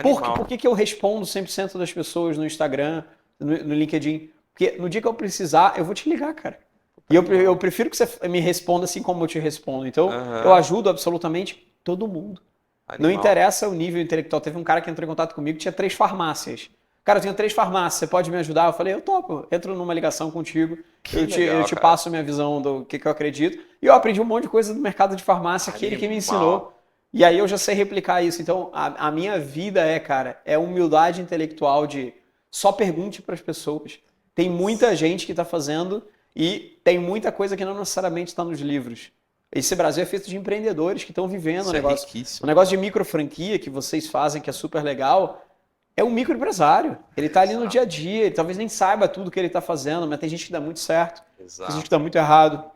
Por que eu respondo 100% das pessoas no Instagram, no LinkedIn? Porque no dia que eu precisar, eu vou te ligar, cara. E eu prefiro que você me responda assim como eu te respondo. Então, eu ajudo absolutamente todo mundo. Não interessa o nível intelectual. Teve um cara que entrou em contato comigo que tinha 3 farmácias. Cara, eu tenho 3 farmácias, você pode me ajudar? Eu falei, eu topo. Entro numa ligação contigo, eu te passo a minha visão do que eu acredito. E eu aprendi um monte de coisa do mercado de farmácia que ele que me ensinou. E aí eu já sei replicar isso. Então, a minha vida cara, é humildade intelectual de só pergunte para as pessoas. Tem muita gente que está fazendo e tem muita coisa que não necessariamente está nos livros. Esse Brasil é feito de empreendedores que estão vivendo o negócio. Riquíssimo. O negócio de micro franquia que vocês fazem, que é super legal, é um microempresário. Ele está ali no dia a dia, ele talvez nem saiba tudo que ele está fazendo, mas tem gente que dá muito certo, tem gente que dá muito errado.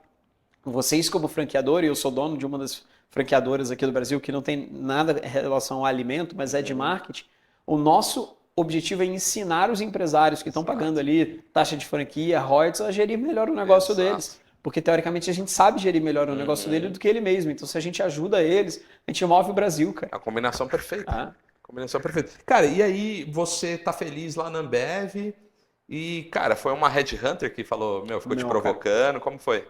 Vocês, como franqueador, e eu sou dono de uma das franqueadoras aqui do Brasil, que não tem nada em relação ao alimento, mas é de marketing, o nosso objetivo é ensinar os empresários que estão pagando ali taxa de franquia, royalties, a gerir melhor o negócio deles. Porque, teoricamente, a gente sabe gerir melhor o negócio dele do que ele mesmo. Então, se a gente ajuda eles, a gente move o Brasil, cara. A combinação perfeita. Combinação perfeita. Cara, e aí você tá feliz lá na Ambev e, cara, foi uma headhunter que falou, ficou te provocando, como foi?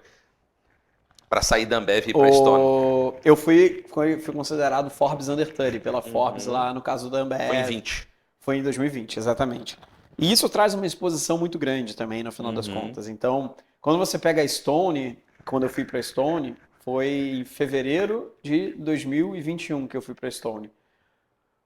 Para sair da Ambev e ir pra Stone? Eu fui considerado Forbes Under 30 pela Forbes lá no caso da Ambev. Foi em 20. Foi em 2020, exatamente. E isso traz uma exposição muito grande também, no final das contas. Então, quando você pega a Stone, quando eu fui para a Stone, foi em fevereiro de 2021 que eu fui para a Stone.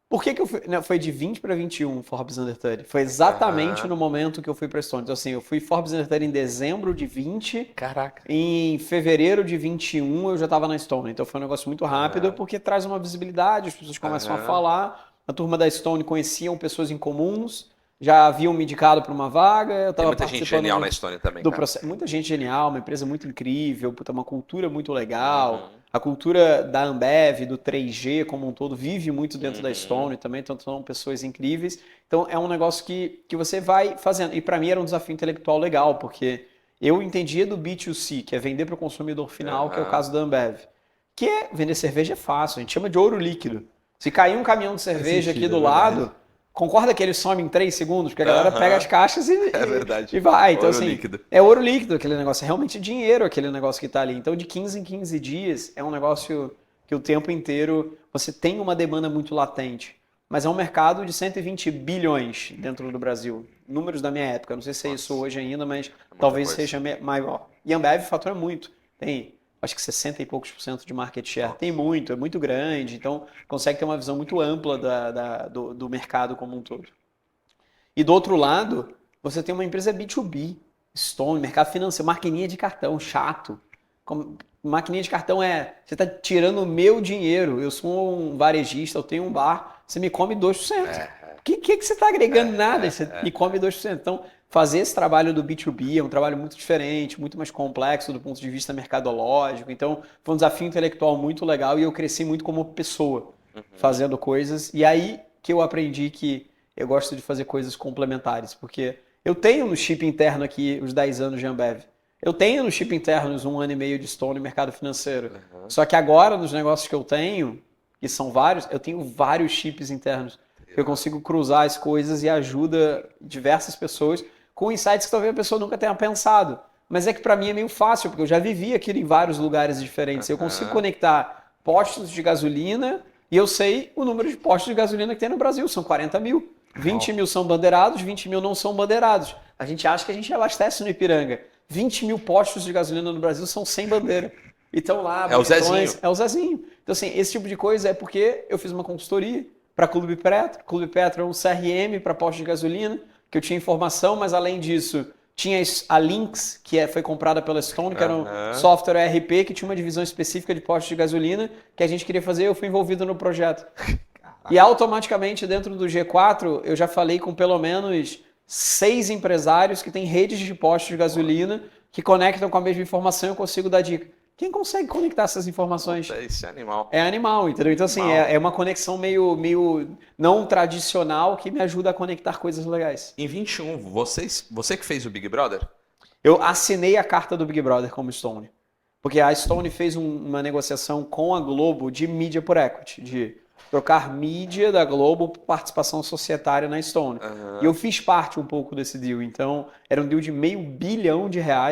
Por que eu fui? Não, foi de 20 para 21 Forbes Under 30. Foi exatamente no momento que eu fui para a Stone. Então, assim, eu fui Forbes Under 30 em dezembro de 20. Caraca. Em fevereiro de 21 eu já estava na Stone. Então, foi um negócio muito rápido, porque traz uma visibilidade, as pessoas começam a falar. A turma da Stone conheciam pessoas em comuns, já haviam me indicado para uma vaga. Eu tava muita gente genial na Stone também, do processo. Muita gente genial, uma empresa muito incrível, uma cultura muito legal. A cultura da Ambev, do 3G como um todo, vive muito dentro da Stone também, então são pessoas incríveis. Então é um negócio que você vai fazendo. E para mim era um desafio intelectual legal, porque eu entendia do B2C, que é vender para o consumidor final, que é o caso da Ambev. Que é vender cerveja é fácil, a gente chama de ouro líquido. Se cair um caminhão de cerveja aqui do lado, concorda que ele some em 3 segundos? Porque a galera pega as caixas e vai. Então, ouro assim, líquido. é ouro líquido aquele negócio. É realmente dinheiro aquele negócio que está ali. Então, de 15 em 15 dias, é um negócio que o tempo inteiro você tem uma demanda muito latente. Mas é um mercado de 120 bilhões dentro do Brasil. Números da minha época. Não sei se é isso hoje ainda, mas talvez seja maior. E a Ambev fatura muito. Tem, acho que 60 e poucos % de market share. Tem muito, é muito grande. Então, consegue ter uma visão muito ampla do mercado como um todo. E do outro lado, você tem uma empresa B2B, Stone, mercado financeiro, maquininha de cartão, chato. Maquininha de cartão você está tirando o meu dinheiro. Eu sou um varejista, eu tenho um bar, você me come 2%. O que você está agregando? Nada, você me come 2%. Então, fazer esse trabalho do B2B é um trabalho muito diferente, muito mais complexo do ponto de vista mercadológico. Então, foi um desafio intelectual muito legal e eu cresci muito como pessoa, fazendo coisas. E aí que eu aprendi que eu gosto de fazer coisas complementares, porque eu tenho no chip interno aqui os 10 anos de Ambev. Eu tenho no chip interno os 1 ano e meio de Stone no mercado financeiro. Só que agora, nos negócios que eu tenho, que são vários, eu tenho vários chips internos. Eu consigo cruzar as coisas e ajuda diversas pessoas com insights que talvez a pessoa nunca tenha pensado. Mas é que para mim é meio fácil, porque eu já vivi aquilo em vários lugares diferentes. Eu consigo conectar postos de gasolina e eu sei o número de postos de gasolina que tem no Brasil. São 40 mil. 20 mil são bandeirados, 20 mil não são bandeirados. A gente acha que a gente abastece no Ipiranga. 20 mil postos de gasolina no Brasil são sem bandeira. Então lá... É o Zezinho. É o Zezinho. Então assim, esse tipo de coisa é porque eu fiz uma consultoria para Clube Petro. Clube Petro é um CRM para postos de gasolina, que eu tinha informação, mas além disso, tinha a Lynx, que foi comprada pela Stone, que era um software ERP, que tinha uma divisão específica de postos de gasolina, que a gente queria fazer, eu fui envolvido no projeto. E automaticamente, dentro do G4, eu já falei com pelo menos 6 empresários que têm redes de postos de gasolina que conectam com a mesma informação e eu consigo dar dica. Quem consegue conectar essas informações? Isso é animal. É animal, entendeu? Então, assim, é uma conexão meio não tradicional que me ajuda a conectar coisas legais. Em 21, você que fez o Big Brother? Eu assinei a carta do Big Brother como Stone. Porque a Stone fez uma negociação com a Globo de mídia por equity, de trocar mídia da Globo por participação societária na Stone. E eu fiz parte um pouco desse deal. Então, era um deal de R$500 bilhão,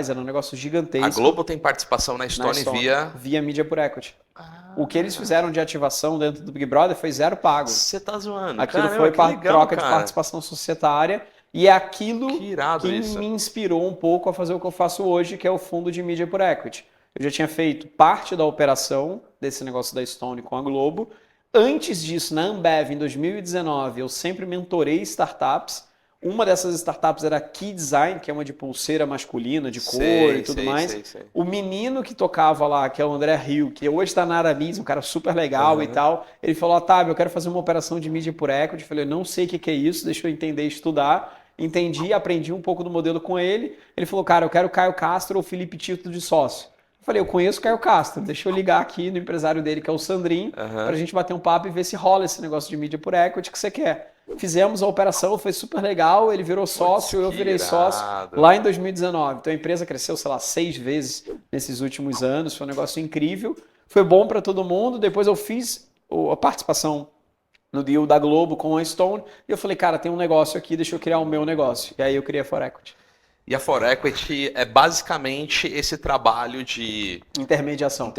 era um negócio gigantesco. A Globo tem participação na Stone via mídia por equity. O que eles fizeram de ativação dentro do Big Brother foi 0 pago. Você tá zoando. Aquilo foi para troca de participação societária e é aquilo que me inspirou um pouco a fazer o que eu faço hoje, que é o fundo de mídia por equity. Eu já tinha feito parte da operação desse negócio da Stone com a Globo. Antes disso, na Ambev, em 2019, eu sempre mentorei startups. Uma dessas startups era a Key Design, que é uma de pulseira masculina, de cor e tudo mais. Sei. O menino que tocava lá, que é o André Rio, que hoje está na Aramis, um cara super legal e tal, ele falou, Otávio, eu quero fazer uma operação de mídia por equity. Eu falei, não sei o que é isso, deixa eu entender e estudar. Entendi, aprendi um pouco do modelo com ele. Ele falou, cara, eu quero o Caio Castro ou Felipe Tito de sócio. Eu falei, eu conheço o Caio Castro, deixa eu ligar aqui no empresário dele, que é o Sandrinho, para a gente bater um papo e ver se rola esse negócio de mídia por equity que você quer. Fizemos a operação, foi super legal, ele virou sócio, eu virei sócio lá em 2019. Então a empresa cresceu, sei lá, 6 vezes nesses últimos anos, foi um negócio incrível. Foi bom para todo mundo, depois eu fiz a participação no deal da Globo com a Stone, e eu falei, cara, tem um negócio aqui, deixa eu criar o meu negócio. E aí eu criei a For Equity. E a For Equity é basicamente esse trabalho de intermediação.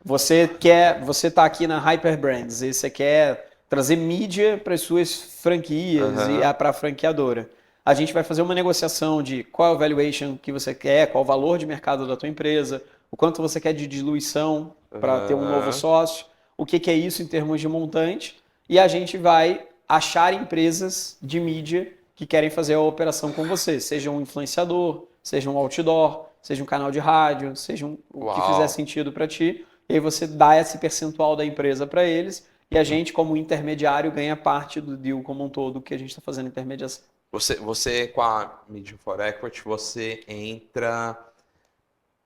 Você tá aqui na Hyper Brands e você quer trazer mídia para as suas franquias e para a franqueadora. A gente vai fazer uma negociação de qual é o valuation que você quer, qual o valor de mercado da tua empresa, o quanto você quer de diluição para ter um novo sócio, o que é isso em termos de montante, e a gente vai achar empresas de mídia que querem fazer a operação com você, seja um influenciador, seja um outdoor, seja um canal de rádio, seja o que fizer sentido para ti, e aí você dá esse percentual da empresa para eles, e a gente, como intermediário, ganha parte do deal como um todo que a gente está fazendo intermediação. Você, com a Media for Equity, você entra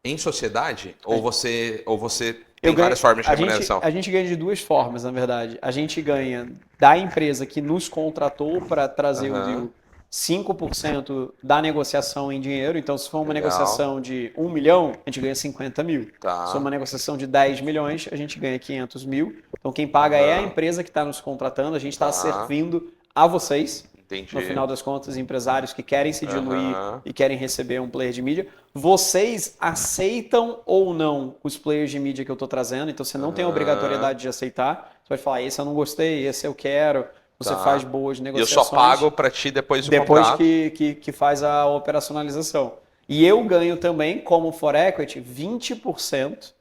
em sociedade? Ou você tem várias formas de remuneração? A gente ganha de 2 formas, na verdade. A gente ganha da empresa que nos contratou para trazer o deal 5% da negociação em dinheiro. Então, se for uma negociação de 1 milhão, a gente ganha 50 mil. Se for uma negociação de 10 milhões, a gente ganha 500 mil. Então, quem paga é a empresa que está nos contratando. A gente está servindo a vocês. Entendi. No final das contas, empresários que querem se diluir e querem receber um player de mídia. Vocês aceitam ou não os players de mídia que eu estou trazendo. Então, você não tem a obrigatoriedade de aceitar. Você vai falar, esse eu não gostei, esse eu quero. Você faz boas negociações. E eu só pago para ti depois do contrato. Depois que faz a operacionalização. E eu ganho também, como For Equity, 20%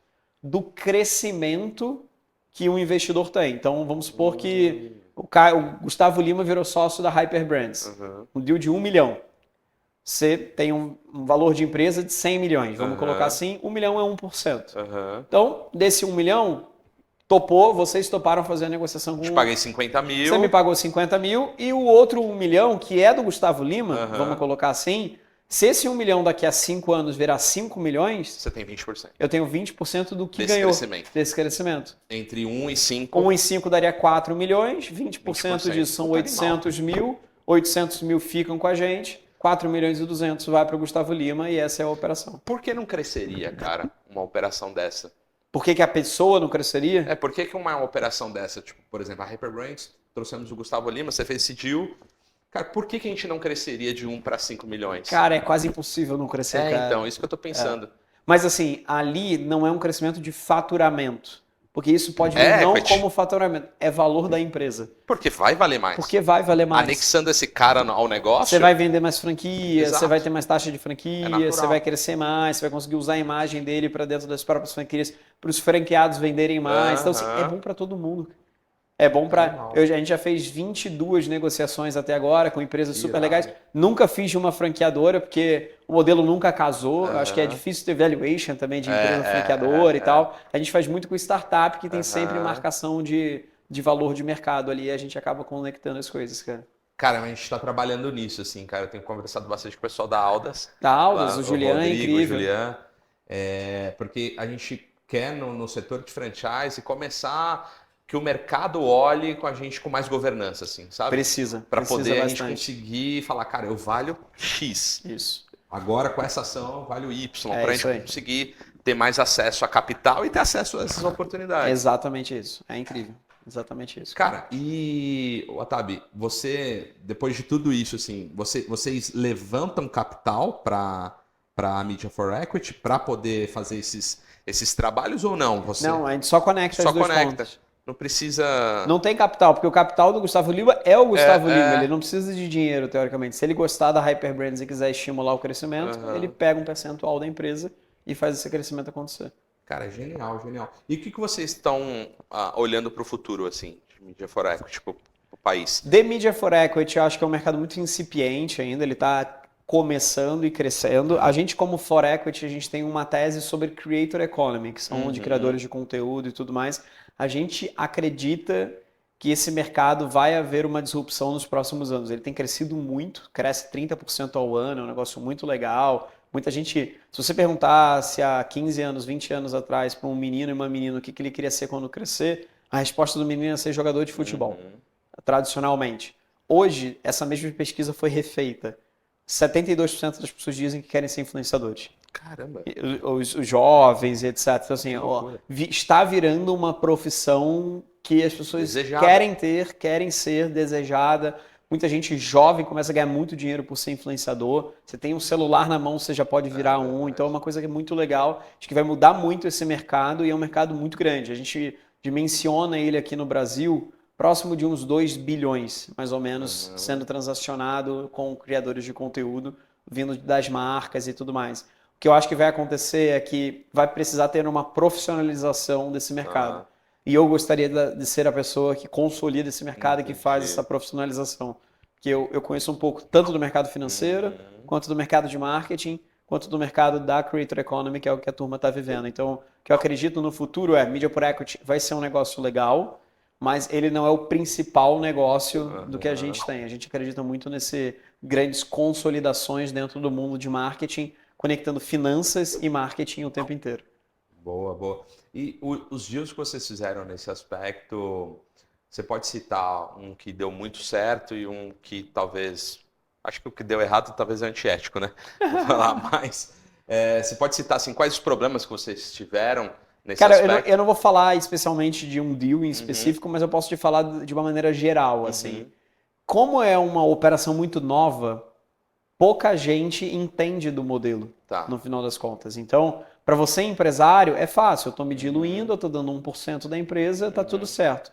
do crescimento que o investidor tem. Então, vamos supor que o Gustavo Lima virou sócio da Hyper Brands. Um deal de 1 milhão. Você tem um valor de empresa de 100 milhões. Vamos colocar assim, 1 milhão é 1%. Então, desse 1 milhão... topou, vocês toparam fazer a negociação com... Eu te paguei 50 mil. Você me pagou 50 mil e o outro 1 milhão, que é do Gustavo Lima, vamos colocar assim, se esse 1 milhão daqui a 5 anos virar 5 milhões... Você tem 20%. Eu tenho 20% do que desse ganhou crescimento. desse crescimento. Entre 1 e 5... 1 e 5 daria 4 milhões, 20% disso são 800 mil, 800 mil ficam com a gente, 4 milhões e 200 vai para o Gustavo Lima e essa é a operação. Por que não cresceria, cara, uma operação dessa? Por que a pessoa não cresceria? Por que uma operação dessa, tipo, por exemplo, a Hyperbrands, trouxemos o Gustavo Lima, você fez esse deal. Cara, por que a gente não cresceria de 1 para 5 milhões? Cara, é quase impossível não crescer, cara. Então, isso que eu tô pensando. Mas assim, ali não é um crescimento de faturamento. Porque isso pode vir não como faturamento, é valor da empresa. Porque vai valer mais. Porque vai valer mais. Anexando esse cara ao negócio... Você vai vender mais franquias, você vai ter mais taxa de franquia, você vai crescer mais, você vai conseguir usar a imagem dele para dentro das próprias franquias, para os franqueados venderem mais. Então, assim, é bom para todo mundo. É bom para... A gente já fez 22 negociações até agora com empresas super legais. Nunca fiz de uma franqueadora, porque o modelo nunca casou. Acho que é difícil ter valuation também de empresa franqueadora e tal. A gente faz muito com startup, que tem sempre marcação de valor de mercado ali. E a gente acaba conectando as coisas, cara. Cara, a gente está trabalhando nisso, assim, cara. Eu tenho conversado bastante com o pessoal da Aldas. Da Aldas, o Julian é incrível. O Julian, porque a gente quer, no setor de franchise, começar... que o mercado olhe com a gente com mais governança, assim, sabe? Precisa. Para poder bastante. a gente conseguir falar, cara, eu valho X. Isso. Agora com essa ação eu valho Y. Para a gente conseguir ter mais acesso a capital e ter acesso a essas oportunidades. Exatamente isso. É incrível. Exatamente isso. Cara, e Otávio, você, depois de tudo isso, assim, vocês levantam capital para a Media for Equity para poder fazer esses trabalhos ou não? Não, a gente só conecta as duas pontas. Não precisa... Não tem capital, porque o capital do Gustavo Lima é o Gustavo Lima. Ele não precisa de dinheiro, teoricamente. Se ele gostar da Hyper Brands e quiser estimular o crescimento, ele pega um percentual da empresa e faz esse crescimento acontecer. Cara, genial, genial. E o que vocês estão olhando para o futuro, assim, de Media for Equity, tipo, o país? The Media for Equity, eu acho que é um mercado muito incipiente ainda, ele está começando e crescendo. A gente, como For Equity, a gente tem uma tese sobre Creator Economy, que são de criadores de conteúdo e tudo mais. A gente acredita que esse mercado vai haver uma disrupção nos próximos anos. Ele tem crescido muito, cresce 30% ao ano, é um negócio muito legal. Muita gente, se você perguntasse há 15 anos, 20 anos atrás para um menino e uma menina o que ele queria ser quando crescer, a resposta do menino é ser jogador de futebol, tradicionalmente. Hoje, essa mesma pesquisa foi refeita. 72% das pessoas dizem que querem ser influenciadores. Caramba. Os jovens, etc. Então, assim, está virando uma profissão que as pessoas querem ter, querem ser desejada. Muita gente jovem começa a ganhar muito dinheiro por ser influenciador. Você tem um celular na mão, você já pode virar um. Então é uma coisa que é muito legal. Acho que vai mudar muito esse mercado e é um mercado muito grande. A gente dimensiona ele aqui no Brasil próximo de uns 2 bilhões, mais ou menos, sendo transacionado com criadores de conteúdo, vindo das marcas e tudo mais. O que eu acho que vai acontecer é que vai precisar ter uma profissionalização desse mercado. E eu gostaria de ser a pessoa que consolida esse mercado e que faz essa profissionalização. Porque eu conheço um pouco tanto do mercado financeiro, quanto do mercado de marketing, quanto do mercado da Creator Economy, que é o que a turma está vivendo. Então, o que eu acredito no futuro é Media for Equity vai ser um negócio legal, mas ele não é o principal negócio do que a gente tem. A gente acredita muito nesse grandes consolidações dentro do mundo de marketing, conectando finanças e marketing o tempo inteiro. Boa, boa. E os deals que vocês fizeram nesse aspecto, você pode citar um que deu muito certo e um que talvez... Acho que o que deu errado talvez é antiético, né? Vou falar mais. Você pode citar assim, quais os problemas que vocês tiveram nesse aspecto? Cara, eu não vou falar especialmente de um deal em específico, mas eu posso te falar de uma maneira geral. Assim. Como é uma operação muito nova, pouca gente entende do modelo, no final das contas. Então, para você empresário, é fácil. Eu estou me diluindo, eu estou dando 1% da empresa, está tudo certo.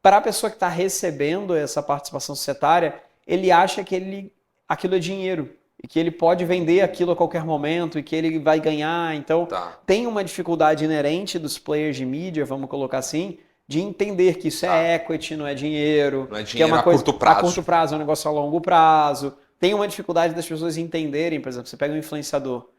Para a pessoa que está recebendo essa participação societária, ele acha que aquilo é dinheiro e que ele pode vender aquilo a qualquer momento e que ele vai ganhar. Então, tem uma dificuldade inerente dos players de mídia, vamos colocar assim, de entender que isso é equity, não é dinheiro. Não é dinheiro que é uma coisa, curto prazo. A curto prazo é um negócio a longo prazo. Tem uma dificuldade das pessoas entenderem, por exemplo, você pega um influenciador.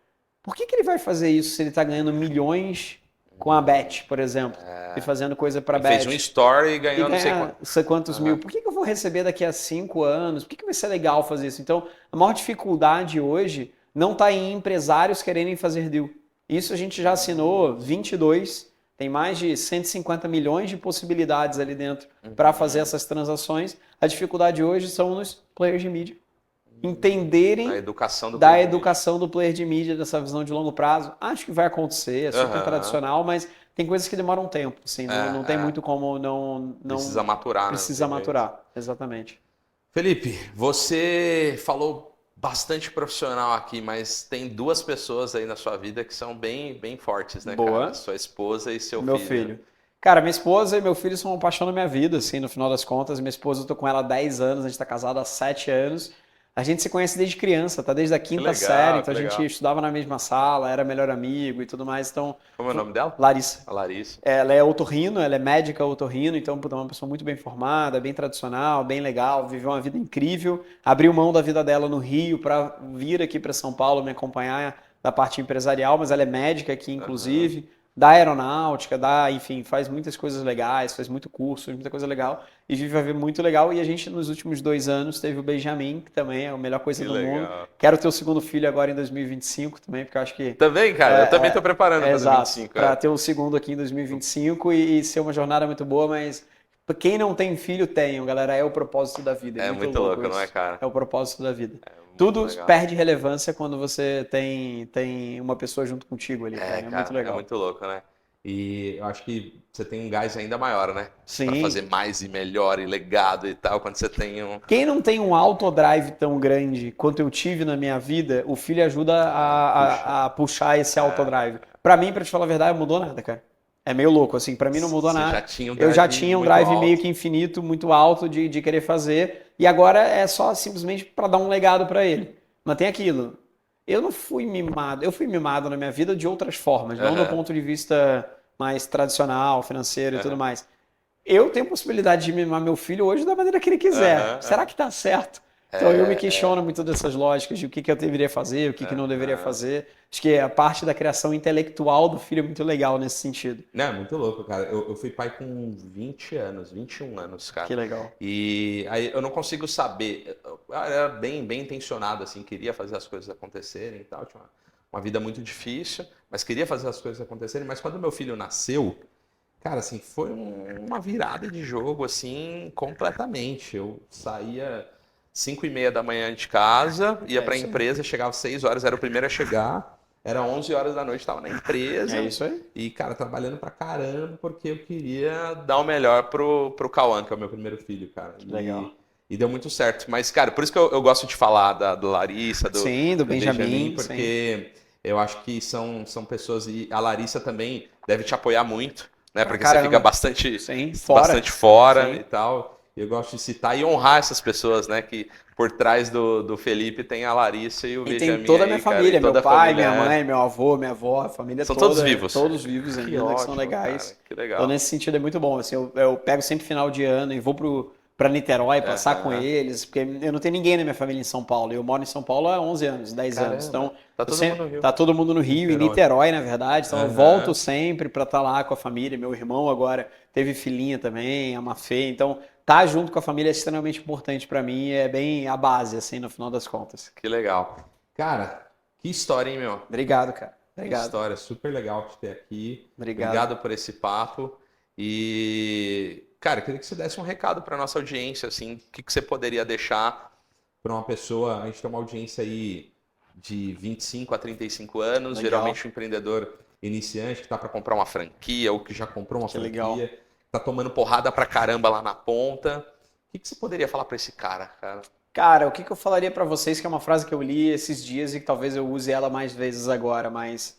Por que ele vai fazer isso se ele está ganhando milhões com a Bet, por exemplo? E fazendo coisa para Bet. Fez um story e ganhou não sei quantos mil. Por que eu vou receber daqui a 5 anos? Por que vai ser legal fazer isso? Então, a maior dificuldade hoje não está em empresários quererem fazer deal. Isso a gente já assinou 22, tem mais de 150 milhões de possibilidades ali dentro para fazer essas transações. A dificuldade hoje são nos players de mídia. Entenderem da educação do player de mídia, dessa visão de longo prazo. Acho que vai acontecer, é super tradicional, mas tem coisas que demoram tempo, assim, não tem muito como não precisa maturar, precisa maturar, exatamente. Felipe, você falou bastante profissional aqui, mas tem 2 pessoas aí na sua vida que são bem, bem fortes, né, Boa. cara? Sua esposa e seu Meu filho. Cara, minha esposa e meu filho são uma paixão na minha vida, assim, no final das contas. Minha esposa, eu tô com ela há 10 anos, a gente tá casado há 7 anos. A gente se conhece desde criança, tá? Desde a quinta série, então a gente estudava na mesma sala, era melhor amigo e tudo mais, então... Como é o nome dela? Larissa. A Larissa. Ela é otorrino, ela é médica otorrino, então é uma pessoa muito bem formada, bem tradicional, bem legal, viveu uma vida incrível, abriu mão da vida dela no Rio para vir aqui para São Paulo me acompanhar da parte empresarial, mas ela é médica aqui, inclusive, da aeronáutica, enfim, faz muitas coisas legais, faz muito curso, muita coisa legal, e vive uma vida muito legal. E a gente, nos últimos 2 anos, teve o Benjamin, que também é a melhor coisa do mundo. Quero ter o segundo filho agora em 2025 também, porque eu acho que... Também, cara, eu também estou preparando para 2025. Para ter o segundo aqui em 2025 e ser uma jornada muito boa, mas quem não tem filho, tenham, galera, é o propósito da vida. É muito louco, não é, cara? É o propósito da vida. Tudo perde relevância quando você tem uma pessoa junto contigo ali. Cara. Cara, muito legal. É muito louco, né? E eu acho que você tem um gás ainda maior, né? Sim. Pra fazer mais e melhor e legado e tal, quando você tem um... Quem não tem um autodrive tão grande quanto eu tive na minha vida, o filho ajuda a puxar esse autodrive. Pra mim, pra te falar a verdade, não mudou nada, cara. É meio louco, assim, pra mim não mudou nada. Eu já tinha um drive meio que infinito, muito alto de querer fazer, e agora é só simplesmente pra dar um legado pra ele. Mas tem aquilo, eu não fui mimado. Eu fui mimado na minha vida de outras formas, não do ponto de vista mais tradicional, financeiro e tudo mais. Eu tenho a possibilidade de mimar meu filho hoje da maneira que ele quiser. Será que tá certo? Então eu me questiono muito dessas lógicas de o que eu deveria fazer, o que não deveria fazer. Acho que a parte da criação intelectual do filho é muito legal nesse sentido. Não, é muito louco, cara. Eu fui pai com 20 anos, 21 anos, cara. Que legal. E aí eu não consigo saber. Eu era bem intencionado, assim, queria fazer as coisas acontecerem e tal. Tinha uma vida muito difícil, mas queria fazer as coisas acontecerem. Mas quando meu filho nasceu, cara, assim, foi uma virada de jogo, assim, completamente. Eu saía 5h30 da manhã de casa, ia pra empresa, chegava às 6 horas, era o primeiro a chegar. Era 11 horas da noite, estava na empresa. É isso aí. E, cara, trabalhando pra caramba, porque eu queria dar o melhor pro Cauã, que é o meu primeiro filho, cara. Legal. E deu muito certo. Mas, cara, por isso que eu gosto de falar do Larissa, do Benjamin, porque eu acho que são pessoas, e a Larissa também deve te apoiar muito, né? Porque caramba. você fica bastante Sim, fora e tal. Eu gosto de citar e honrar essas pessoas, né? Que por trás do Felipe tem a Larissa e o Benjamin. Tem toda a minha família, cara, meu pai, minha mãe, meu avô, minha avó, a família são toda. Todos vivos. Todos vivos ainda, que são legais. Cara, que legal. Então, nesse sentido, é muito bom. Assim, eu pego sempre final de ano e vou pra Niterói passar com eles, porque eu não tenho ninguém na minha família em São Paulo. Eu moro em São Paulo há 11 anos, 10 anos. Então, tá todo mundo no Rio, em Niterói, na verdade. Então, eu volto sempre pra estar lá com a família. Meu irmão agora teve filhinha também, a Mafê. Então, tá junto com a família é extremamente importante pra mim. É bem a base, assim, no final das contas. Que legal. Cara, que história, hein, meu? Obrigado, cara. Obrigado. Que história, super legal te ter aqui. Obrigado por esse papo. E, cara, eu queria que você desse um recado para nossa audiência, assim, o que você poderia deixar para uma pessoa. A gente tem uma audiência aí de 25 a 35 anos, geralmente um empreendedor iniciante que está para comprar uma franquia ou que já comprou uma franquia, tá tomando porrada pra caramba lá na ponta. O que você poderia falar para esse cara? Cara, o que eu falaria para vocês, que é uma frase que eu li esses dias e que talvez eu use ela mais vezes agora, mas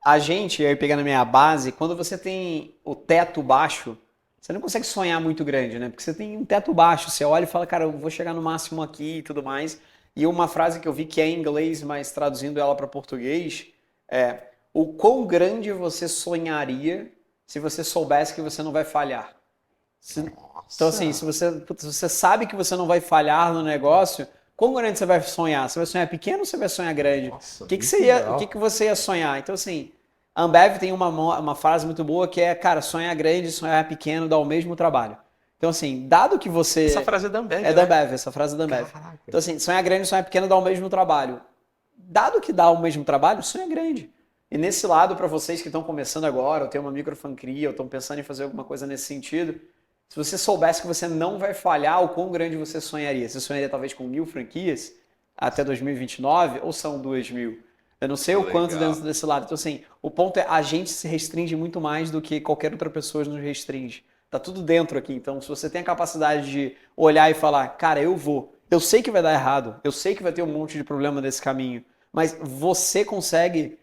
a gente, aí pegando a minha base, quando você tem o teto baixo, você não consegue sonhar muito grande, né? Porque você tem um teto baixo, você olha e fala, cara, eu vou chegar no máximo aqui e tudo mais. E uma frase que eu vi que é em inglês, mas traduzindo ela para português, é: o quão grande você sonharia se você soubesse que você não vai falhar. Então, assim, se você sabe que você não vai falhar no negócio, quão grande você vai sonhar? Você vai sonhar pequeno ou você vai sonhar grande? O que você ia sonhar? Então, assim, a Ambev tem uma frase muito boa que é, cara, sonhar grande e sonhar pequeno dá o mesmo trabalho. Então, assim, dado que você... Essa frase é da Ambev, da Ambev, essa frase é da Ambev. Caraca. Então, assim, sonhar grande e sonhar pequeno dá o mesmo trabalho. Dado que dá o mesmo trabalho, sonha grande. E nesse lado, para vocês que estão começando agora, ou tem uma microfranquia, ou estão pensando em fazer alguma coisa nesse sentido, se você soubesse que você não vai falhar, o quão grande você sonharia? Você sonharia talvez com 1.000 franquias até 2029, ou são 2.000? Eu não sei o quanto dentro desse lado. Então, assim, o ponto é, a gente se restringe muito mais do que qualquer outra pessoa nos restringe. Tá tudo dentro aqui. Então, se você tem a capacidade de olhar e falar, cara, eu vou. Eu sei que vai dar errado. Eu sei que vai ter um monte de problema nesse caminho. Mas você consegue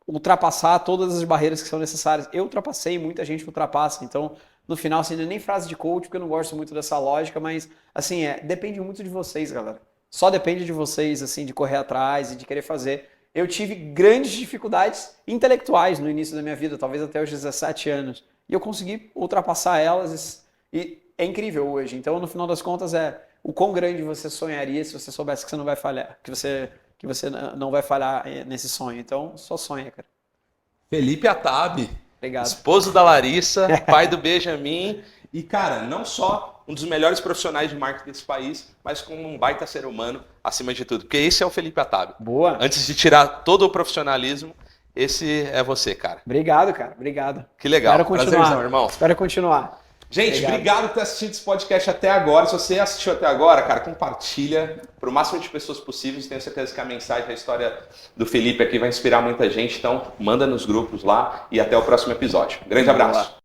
ultrapassar todas as barreiras que são necessárias. Eu ultrapassei, muita gente ultrapassa. Então, no final, assim, não é nem frase de coach, porque eu não gosto muito dessa lógica, mas, assim, depende muito de vocês, galera. Só depende de vocês, assim, de correr atrás e de querer fazer. Eu tive grandes dificuldades intelectuais no início da minha vida, talvez até os 17 anos. E eu consegui ultrapassar elas e é incrível hoje. Então, no final das contas, o quão grande você sonharia se você soubesse que você não vai falhar, que você não vai falhar nesse sonho. Então, só sonha, cara. Felipe Atab. Obrigado. Esposo da Larissa, pai do Benjamin. E, cara, não só um dos melhores profissionais de marketing desse país, mas como um baita ser humano, acima de tudo. Porque esse é o Felipe Atab. Boa. Antes de tirar todo o profissionalismo, esse é você, cara. Obrigado, cara. Obrigado. Que legal. Espero continuar. Prazerzão, irmão. Espero continuar. Gente, obrigado por ter assistido esse podcast até agora. Se você assistiu até agora, cara, compartilha para o máximo de pessoas possíveis. Tenho certeza que a mensagem, a história do Felipe aqui vai inspirar muita gente. Então, manda nos grupos lá e até o próximo episódio. Grande abraço.